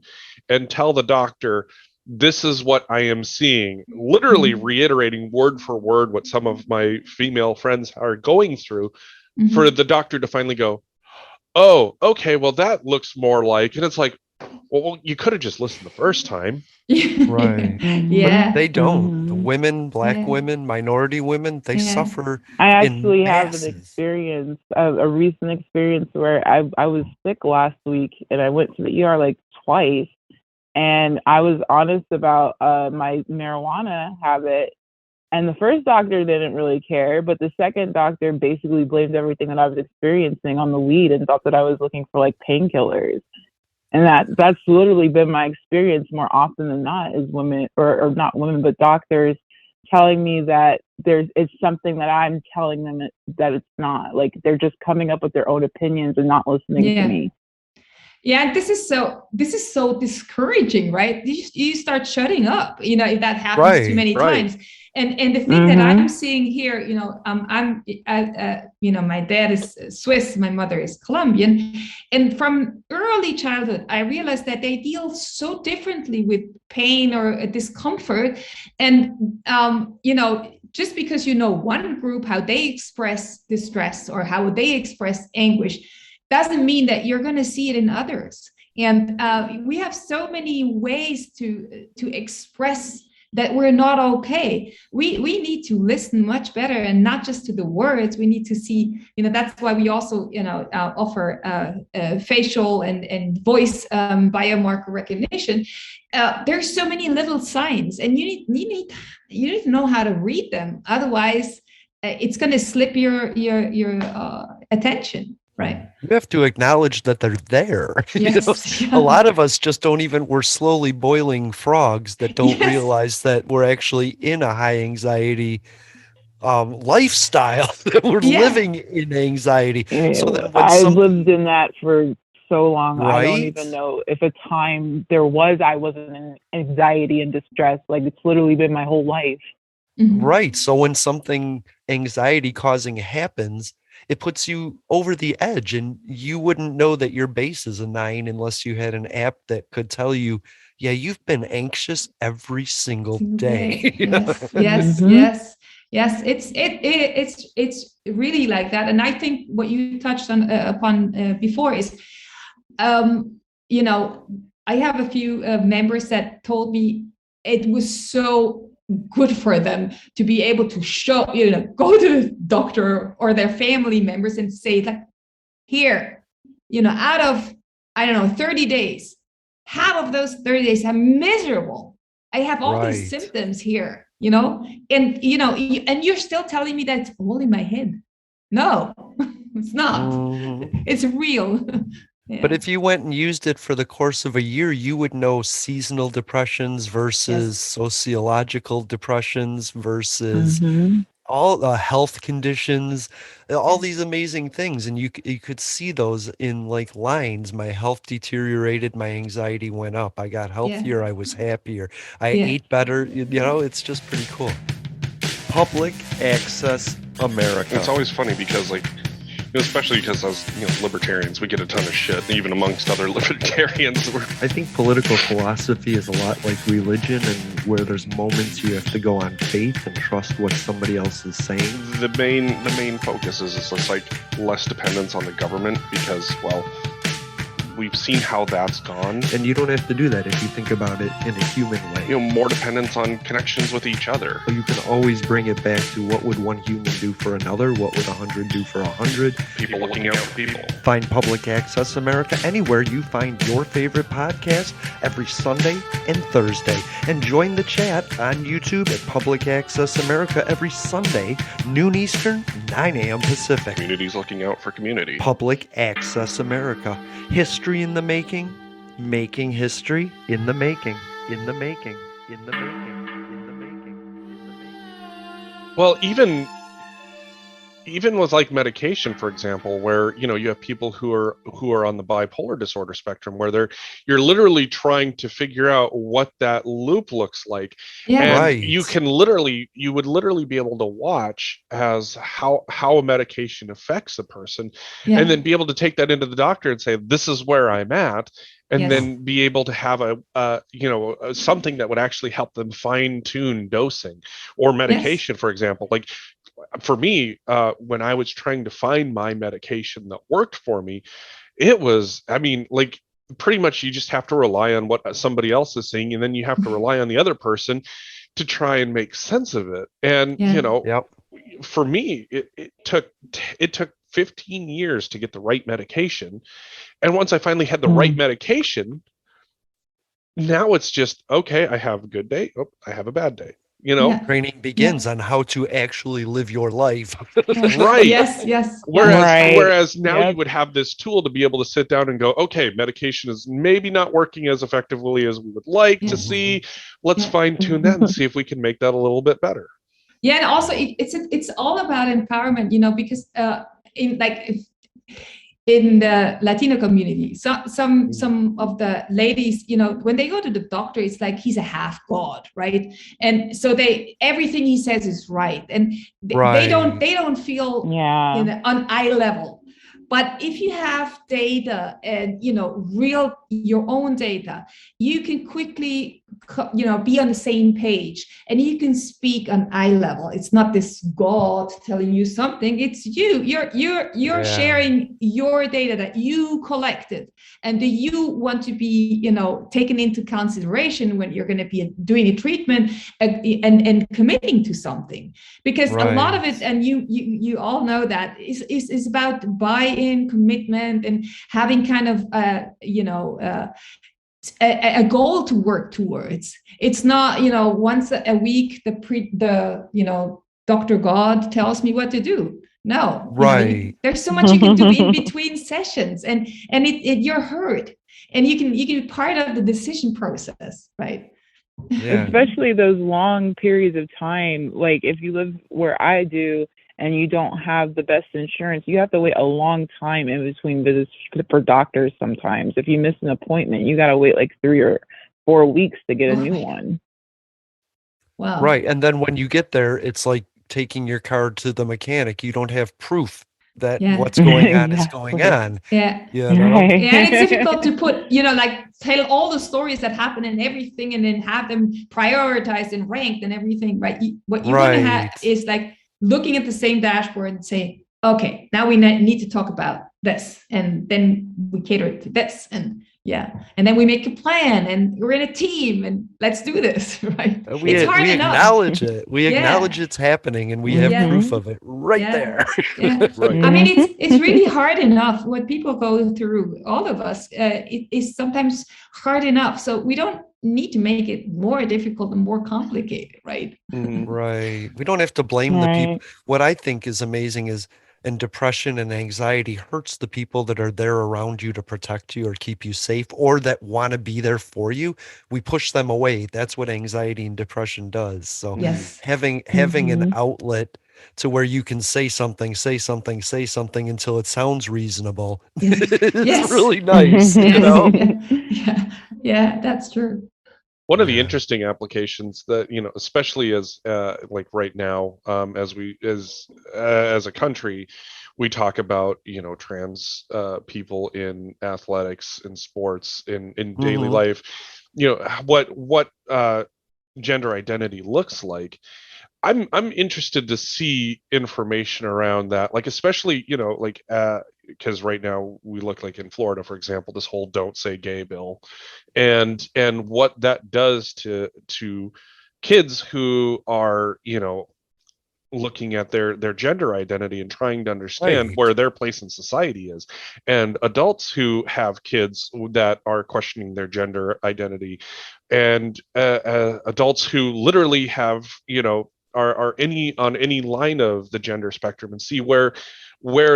and tell the doctor, this is what I am seeing, literally reiterating word for word what some of my female friends are going through, for the doctor to finally go, oh, okay, well, that looks more like, and it's like, well, you could have just listened the first time. Right. Yeah. But they don't. The women, black women, minority women, they suffer. I actually have an experience, a recent experience where I was sick last week and I went to the ER twice. And I was honest about my marijuana habit. And the first doctor didn't really care, but the second doctor basically blamed everything that I was experiencing on the weed and thought that I was looking for painkillers. And that's literally been my experience more often than not, is women, or not women, but doctors telling me that it's something that I'm telling them that it's not. They're just coming up with their own opinions and not listening to me. Yeah, this is so discouraging, right? You start shutting up, if that happens too many times. And the thing that I'm seeing here, my dad is Swiss, my mother is Colombian, and from early childhood, I realized that they deal so differently with pain or discomfort, and just because one group, how they express distress or how they express anguish, doesn't mean that you're going to see it in others. And we have so many ways to express that we're not okay. We need to listen much better, and not just to the words. We need to see, that's why we also, offer facial and voice biomarker recognition. There's so many little signs, and you need to know how to read them. Otherwise, it's going to slip your attention. Right. You have to acknowledge that they're there. Yes. A lot of us just don't even, we're slowly boiling frogs that don't realize that we're actually in a high anxiety lifestyle, that we're living in anxiety. So that I've lived in that for so long. I don't even know if a time there was, I wasn't in anxiety and distress. It's literally been my whole life. Right. So when something anxiety causing happens, it puts you over the edge, and you wouldn't know that your base is a 9 unless you had an app that could tell you, yeah, you've been anxious every single day. Yes. It's really like that. And I think what you touched on upon before is, you know, I have a few members that told me it was so good for them to be able to show, you know, go to the doctor or their family members and say, like, here, you know, out of, I don't know, 30 days, half of those 30 days I'm miserable. I have all these symptoms here, you know, and, you know, and you're still telling me that it's all in my head. No, it's not. It's real. Yeah. But if you went and used it for the course of a year, you would know seasonal depressions versus sociological depressions versus all the health conditions, all these amazing things. And you could see those in like lines. My health deteriorated. My anxiety went up. I got healthier. I was happier. I ate better. You know, it's just pretty cool. Public Access America. It's always funny because, like, especially because as libertarians, we get a ton of shit, even amongst other libertarians. I think political philosophy is a lot like religion, and where there's moments you have to go on faith and trust what somebody else is saying. The main focus is just like less dependence on the government because, well, we've seen how that's gone. And you don't have to do that if you think about it in a human way. You know, more dependence on connections with each other. You can always bring it back to what would one human do for another? What would 100 do for 100? People looking out for people. Find Public Access America anywhere you find your favorite podcast every Sunday and Thursday. And join the chat on YouTube at Public Access America every Sunday, noon Eastern, 9 a.m. Pacific. Communities looking out for community. Public Access America. History in the making, making history in the making, in the making, in the making, in the making, in the making. Well, even with like medication, for example, where you have people who are on the bipolar disorder spectrum, where you're literally trying to figure out what that loop looks like. And you would literally be able to watch as how a medication affects a person, and then be able to take that into the doctor and say, this is where I'm at, and then be able to have something that would actually help them fine-tune dosing or medication, for example. Like, for me, when I was trying to find my medication that worked for me, it was, like, pretty much you just have to rely on what somebody else is saying, and then you have to rely on the other person to try and make sense of it. And, for me, it took 15 years to get the right medication. And once I finally had the right medication, now it's just, okay, I have a good day. Oh, I have a bad day. Training begins on how to actually live your life. Right. Yes. Whereas now you would have this tool to be able to sit down and go, okay, medication is maybe not working as effectively as we would like to see. Let's fine tune that and see if we can make that a little bit better. Yeah, and also it's all about empowerment, because in the Latino community, some of the ladies, when they go to the doctor, it's like he's a half god, right? And so everything he says is right, and they don't feel on eye level. But if you have data and real your own data, you can quickly be on the same page, and you can speak on eye level. It's not this God telling you something. It's you're sharing your data that you collected, and that you want to be taken into consideration when you're going to be doing a treatment and committing to something. Because a lot of it, and you all know that, is about buy-in, commitment, and having kind of a goal to work towards. It's not once a week the Dr. God tells me what to do. No, right. There's so much you can do in between sessions, and you're heard, and you can be part of the decision process, right? Yeah. Especially those long periods of time, like if you live where I do and you don't have the best insurance, you have to wait a long time in between visits for doctors. Sometimes if you miss an appointment, you got to wait like 3 or 4 weeks to get a new one. Wow. Right. And then when you get there, it's like taking your car to the mechanic. You don't have proof that Yeah. what's going on is Exactly. going on. Yeah. You know? Right. Yeah, and it's difficult to put, like tell all the stories that happen and everything, and then have them prioritized and ranked and everything, right? What you want to have Right. is like looking at the same dashboard and say, okay, now we need to talk about this, and then we cater to this, and then we make a plan, and we're in a team, and let's do this, right? It's hard We enough. acknowledge it. We Yeah. acknowledge it's happening, and we have Yeah. proof of it right Yeah. there. Yeah. Right. I mean, it's really hard enough what people go through. All of us, it is sometimes hard enough. So we don't need to make it more difficult and more complicated, right? Right. We don't have to blame the people. What I think is amazing is, and depression and anxiety hurts the people that are there around you to protect you or keep you safe, or that want to be there for you. We push them away. That's what anxiety and depression does. So Yes. having an outlet to where you can say something until it sounds reasonable. It's really nice, you know? Yeah, that's true. One of the interesting applications that, especially as like right now, as a country, we talk about, trans people in athletics, in sports, in daily life, what gender identity looks like. I'm interested to see information around that, like, especially, because right now we look like in Florida, for example, this whole "Don't Say Gay" bill, and what that does to kids who are, looking at their gender identity and trying to understand where their place in society is, and adults who have kids that are questioning their gender identity, and adults who literally have, are on any line of the gender spectrum, and see where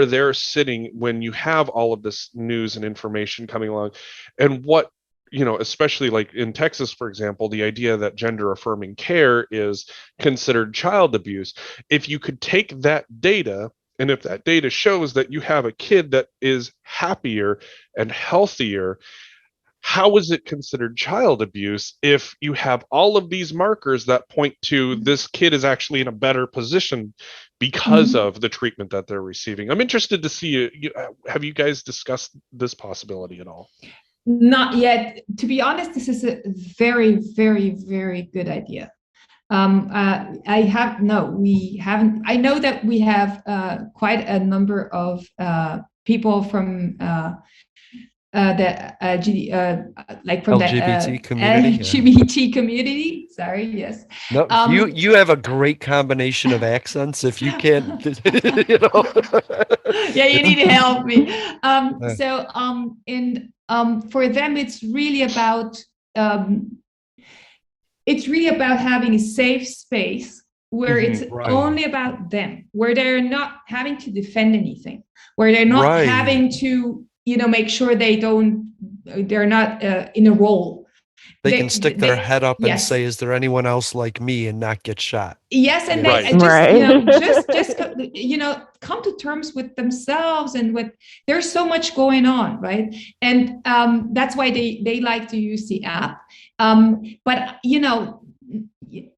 they're sitting when you have all of this news and information coming along, and what, especially like in Texas, for example, the idea that gender affirming care is considered child abuse. If you could take that data, and if that data shows that you have a kid that is happier and healthier, how is it considered child abuse if you have all of these markers that point to this kid is actually in a better position because of the treatment that they're receiving? I'm interested to see, have you guys discussed this possibility at all? Not yet. To be honest, this is a very, very, very good idea. We haven't. I know that we have quite a number of people from like from LGBT community. LGBT community. Sorry, yes. No, you have a great combination of accents. If you can't, Yeah, you need to help me. For them, it's really about having a safe space where it's only about them, where they're not having to defend anything, where they're not having to, make sure they're not in a role. They can stick their head up and say, "Is there anyone else like me?" and not get shot. Yes, and just come to terms with themselves and with. There's so much going on, right? And that's why they like to use the app. But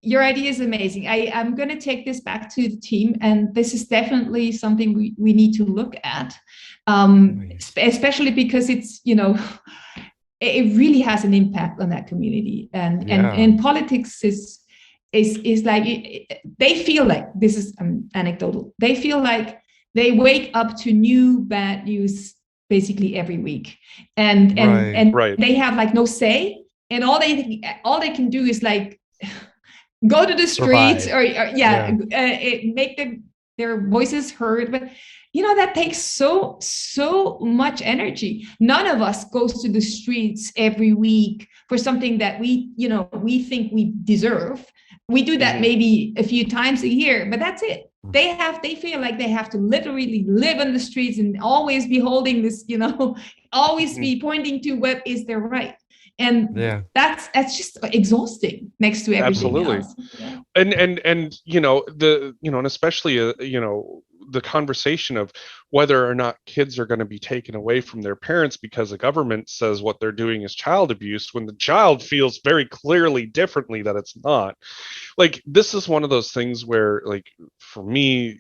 your idea is amazing. I'm going to take this back to the team, and this is definitely something we need to look at, especially because it's it really has an impact on that community, and politics is like they feel like, this is anecdotal, they feel like they wake up to new bad news basically every week, and they have like no say, and all they can do is like go to the streets or make their voices heard, but that takes so much energy. None of us goes to the streets every week for something that we think we deserve. We do that maybe a few times a year, but that's it. They feel like they have to literally live on the streets and always be holding this, always be pointing to what is their right. And that's just exhausting next to everything else. Yeah. And and especially the conversation of whether or not kids are going to be taken away from their parents because the government says what they're doing is child abuse, when the child feels very clearly differently that it's not. Like, this is one of those things where, like, for me,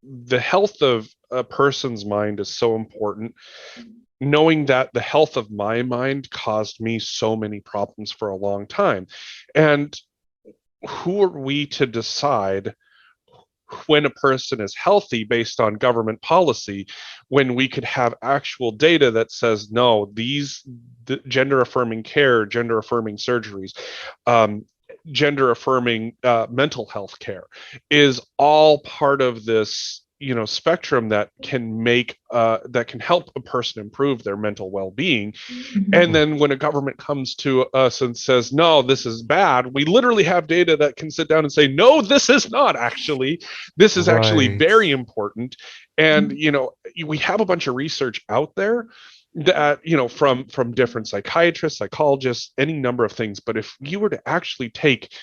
the health of a person's mind is so important. Knowing that the health of my mind caused me so many problems for a long time. And who are we to decide when a person is healthy based on government policy, when we could have actual data that says, no, these gender affirming care, gender affirming surgeries, gender affirming mental health care is all part of this, spectrum that can that can help a person improve their mental well-being. And then when a government comes to us and says, no, this is bad, we literally have data that can sit down and say, no, this is not actually, this is actually very important. And, we have a bunch of research out there that, from different psychiatrists, psychologists, any number of things. But if you were to actually take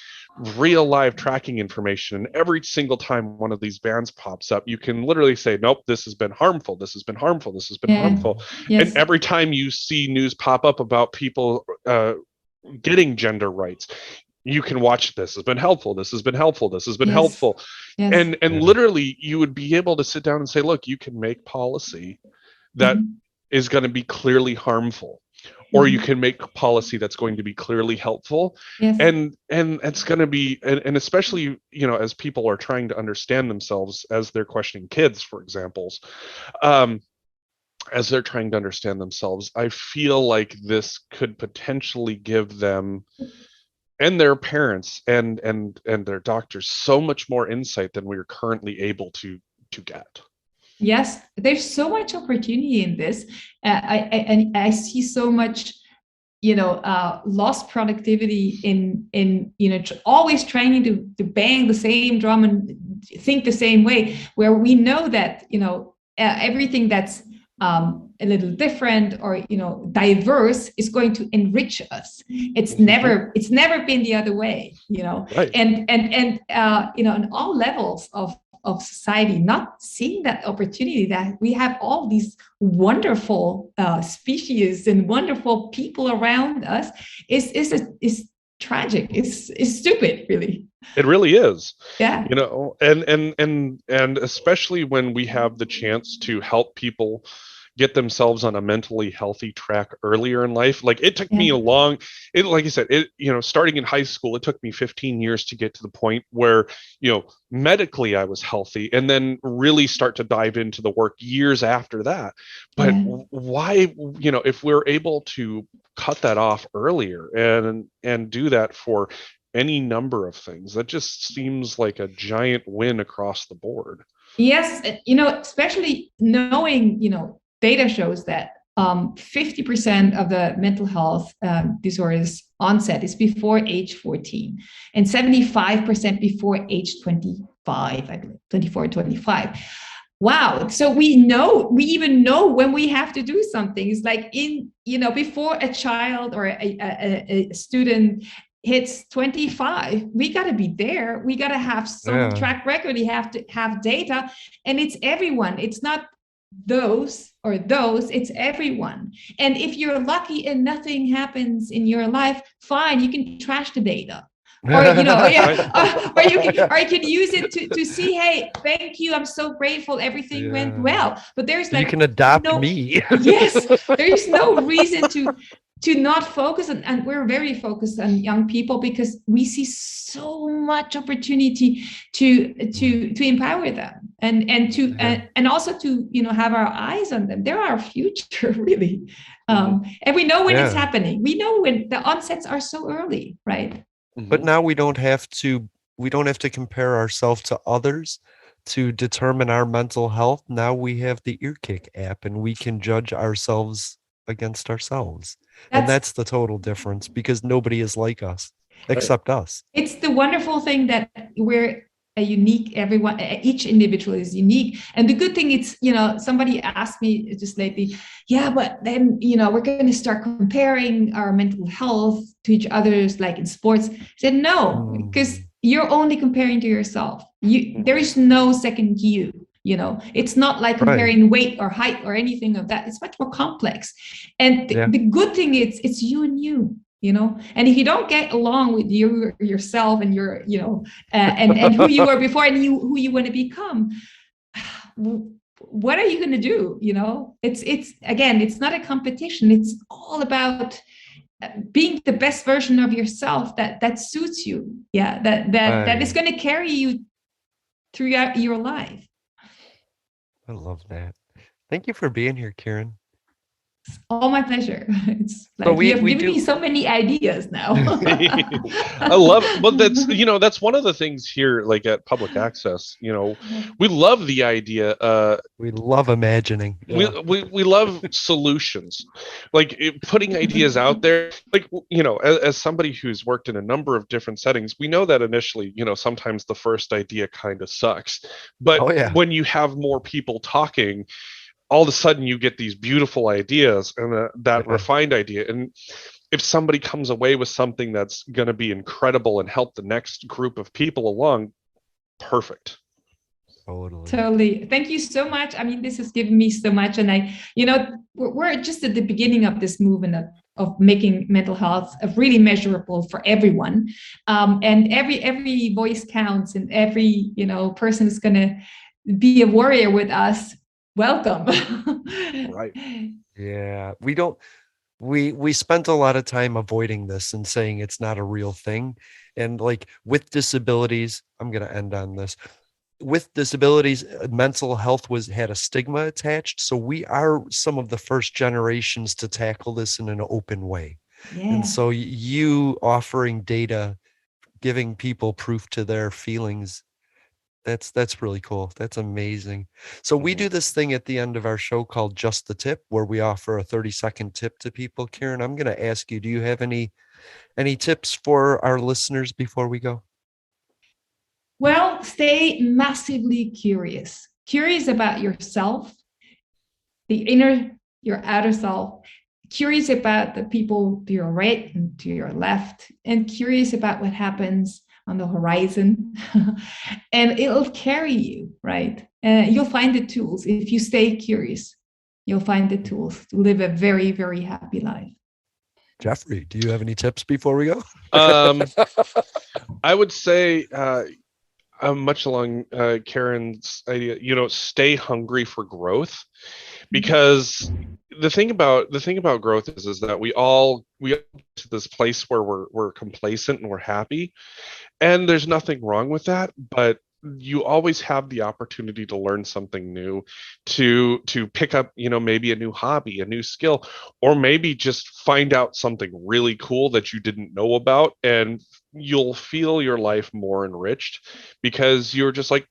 real live tracking information, and every single time one of these bans pops up, you can literally say, nope, this has been harmful, this has been harmful, this has been harmful. Yes. And every time you see news pop up about people getting gender rights, you can watch, this has been helpful, this has been helpful, this has been helpful. Yes. And literally you would be able to sit down and say, look, you can make policy that is going to be clearly harmful, or you can make policy that's going to be clearly helpful. Yes. And it's going to be, and especially, as people are trying to understand themselves, as they're questioning kids, for examples, as they're trying to understand themselves, I feel like this could potentially give them and their parents and their doctors so much more insight than we are currently able to get. Yes, there's so much opportunity in this. I see so much, lost productivity in always trying to bang the same drum and think the same way, where we know that, everything that's a little different or, diverse is going to enrich us. It's never been the other way, right. And on all levels of society, not seeing that opportunity that we have all these wonderful species and wonderful people around us is tragic. It's stupid, really. It really is. Yeah. And especially when we have the chance to help people get themselves on a mentally healthy track earlier in life. Like it took me like you said, starting in high school, it took me 15 years to get to the point where, medically I was healthy, and then really start to dive into the work years after that. But why, if we're able to cut that off earlier and do that for any number of things, that just seems like a giant win across the board. Yes. Especially knowing, data shows that 50% of the mental health disorders onset is before age 14 and 75% before age 25, I believe, 24, 25. Wow. So we even know when we have to do something. It's like before a child or a student hits 25, we got to be there. We got to have some track record. We have to have data, and it's everyone. It's not those, it's everyone. And if you're lucky and nothing happens in your life, fine, you can trash the data. Or or you can use it to see, hey, thank you, I'm so grateful, everything went well. But there's you can adopt me. Yes, there's no reason to not focus on, and we're very focused on young people because we see so much opportunity to empower them and also to have our eyes on them. They're our future, really. And we know when it's happening. We know when the onsets are so early, right? But now we don't have to compare ourselves to others to determine our mental health. Now we have the EarKick app, and we can judge ourselves against ourselves. And that's the total difference, because nobody is like us except us. It's the wonderful thing that we're a unique, everyone, each individual is unique. And the good thing, it's, somebody asked me just lately, but then, we're going to start comparing our mental health to each other's, like in sports. I said, no, because you're only comparing to yourself. There is no second you. It's not like comparing weight or height or anything of that. It's much more complex. And the good thing is it's you and you, and if you don't get along with yourself and your, and who you were before and who you want to become, what are you going to do? It's again, it's not a competition. It's all about being the best version of yourself that suits you. Yeah, that is going to carry you throughout your life. I love that. Thank you for being here, Karin. It's all my pleasure. It's like you have given me so many ideas now. I love it. Well, that's one of the things here, like at Public Access, we love the idea. We love imagining. Yeah. We love solutions, like putting ideas out there. Like, as somebody who's worked in a number of different settings, we know that initially, sometimes the first idea kind of sucks. But when you have more people talking, all of a sudden you get these beautiful ideas and that refined idea. And if somebody comes away with something that's going to be incredible and help the next group of people along, perfect. Totally. Thank you so much. I mean, this has given me so much. And we're just at the beginning of this movement of making mental health really measurable for everyone. And every voice counts, and every, person is going to be a warrior with us. Welcome. Right. Yeah. We spent a lot of time avoiding this and saying it's not a real thing. And like with disabilities, I'm going to end on this. With disabilities, mental health had a stigma attached. So we are some of the first generations to tackle this in an open way. Yeah. And so you offering data, giving people proof to their feelings, that's really cool. That's amazing. So we do this thing at the end of our show called Just the Tip, where we offer a 30-second tip to people. Karin, I'm going to ask you, do you have any tips for our listeners before we go? Well, stay massively curious about yourself, the inner, your outer self, curious about the people to your right and to your left, and curious about what happens on the horizon. And it'll carry you, right? You'll find the tools. If you stay curious, you'll find the tools to live a very, very happy life. Jeffrey, do you have any tips before we go? I would say, much along Karin's idea, stay hungry for growth, because the thing about growth is that we all get to this place where we're complacent and we're happy, and there's nothing wrong with that, but you always have the opportunity to learn something new, to pick up, maybe a new hobby, a new skill, or maybe just find out something really cool that you didn't know about, and you'll feel your life more enriched because you're just like,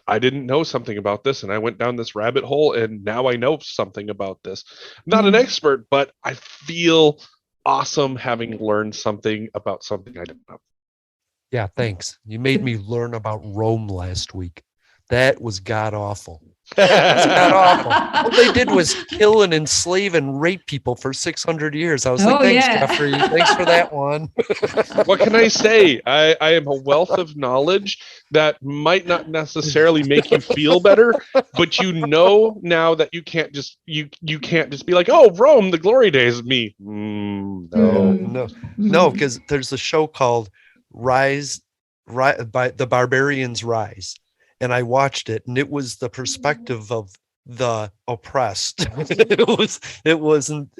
I didn't know something about this, and I went down this rabbit hole, and now I know something about this. I'm not an expert, but I feel awesome having learned something about something I didn't know. Yeah, thanks. You made me learn about Rome last week. That was god awful. That's god awful. All they did was kill and enslave and rape people for 600 years. I was like, thanks, Jeffrey. Thanks for that one. What can I say? I am a wealth of knowledge that might not necessarily make you feel better, but now that you can't just be like, oh, Rome, the glory days of me. No, because there's a show called Rise by the Barbarians Rise, and I watched it, and it was the perspective of the oppressed. It wasn't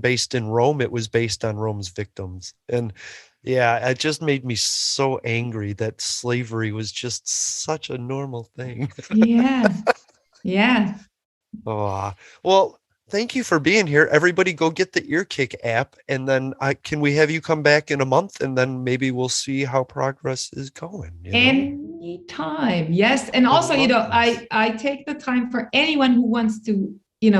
based in Rome, it was based on Rome's victims. And yeah, it just made me so angry that slavery was just such a normal thing. Yeah. Oh, well, thank you for being here. Everybody go get the EarKick app, and then can we have you come back in a month, and then maybe we'll see how progress is going. Anytime. Yes. And also, I take the time for anyone who wants to,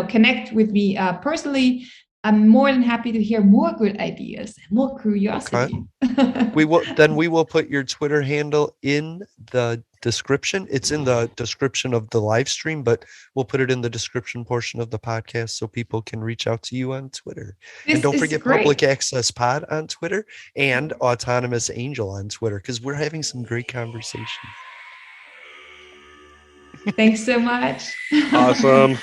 connect with me personally. I'm more than happy to hear more good ideas and more curiosity. Okay. We will put your Twitter handle in the description. It's in the description of the live stream, but we'll put it in the description portion of the podcast so people can reach out to you on Twitter. And don't forget Public Access Pod on Twitter and Autonomous Angel on Twitter, because we're having some great conversations. Thanks so much. Awesome.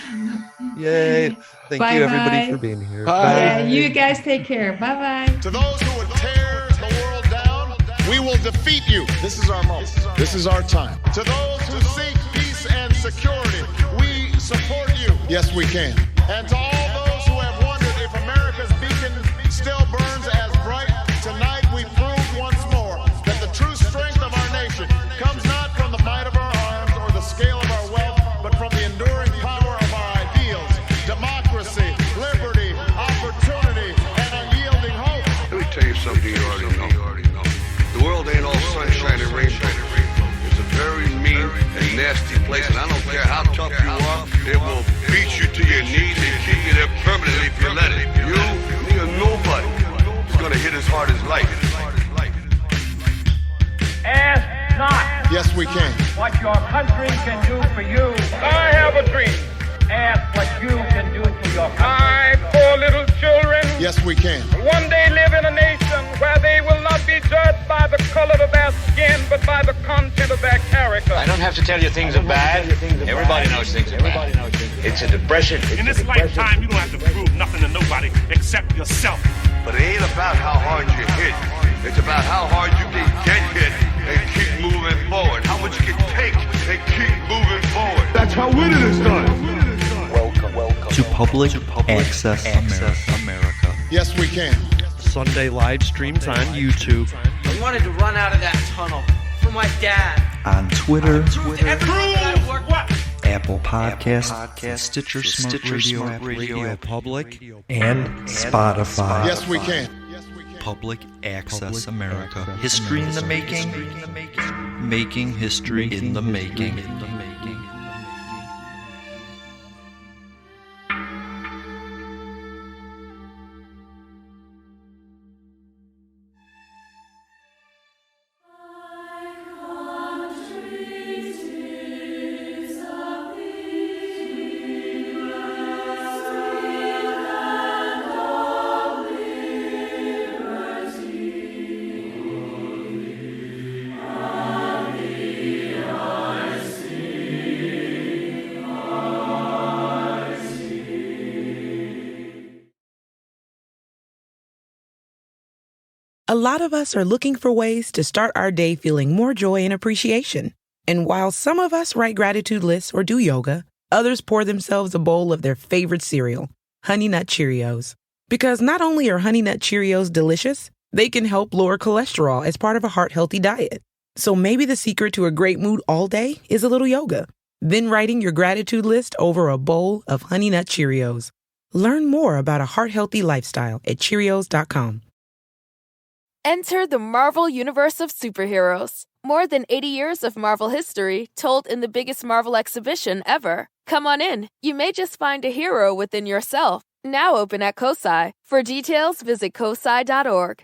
Yay. Thank you, everybody, for being here. Bye. Yeah, you guys take care. Bye-bye. To those who would tear the world down, we will defeat you. This is our moment. This is our time. To those who seek peace and security. We support you. Yes, we can. And to all those who have wondered if America's beacon still burns as bright, tonight we prove once more that the true strength of our nation comes not from the might of our arms or the scale of our wealth, but from the enduring power of our ideals, democracy, liberty, opportunity, and unyielding hope. Let me tell you something you already know. The world ain't all sunshine and rainbow. It's a very mean and nasty place, and I don't care how tough you are, it will beat you to your knees and keep you there permanently if you let it. You, me, or nobody is gonna hit as hard as life. Ask not. Yes, we can. What your country can do for you. I have a dream. Ask what you can do for your country. I, poor little children, Yes, we can. one day live in a nation where they will not be judged by the color of their skin, but by the content of their character. I don't have to tell you things are bad. Everybody knows things are bad. It's a depression. In this lifetime, you don't have to prove nothing to nobody except yourself. But it ain't about how hard you hit. It's about how hard you can get hit and keep moving forward. How much you can take and keep moving forward. That's how winning is done. Welcome to Public Access America. Yes, we can. Sunday live streams on YouTube, I wanted to run out of that tunnel for my dad. on Twitter, What? Apple Podcasts, Stitcher Smart Radio Public, and Spotify. Yes, we can. Public Access America. History in the making, making history in the making. A lot of us are looking for ways to start our day feeling more joy and appreciation. And while some of us write gratitude lists or do yoga, others pour themselves a bowl of their favorite cereal, Honey Nut Cheerios. Because not only are Honey Nut Cheerios delicious, they can help lower cholesterol as part of a heart-healthy diet. So maybe the secret to a great mood all day is a little yoga. Then writing your gratitude list over a bowl of Honey Nut Cheerios. Learn more about a heart-healthy lifestyle at Cheerios.com. Enter the Marvel Universe of Superheroes. More than 80 years of Marvel history told in the biggest Marvel exhibition ever. Come on in. You may just find a hero within yourself. Now open at COSI. For details, visit COSI.org.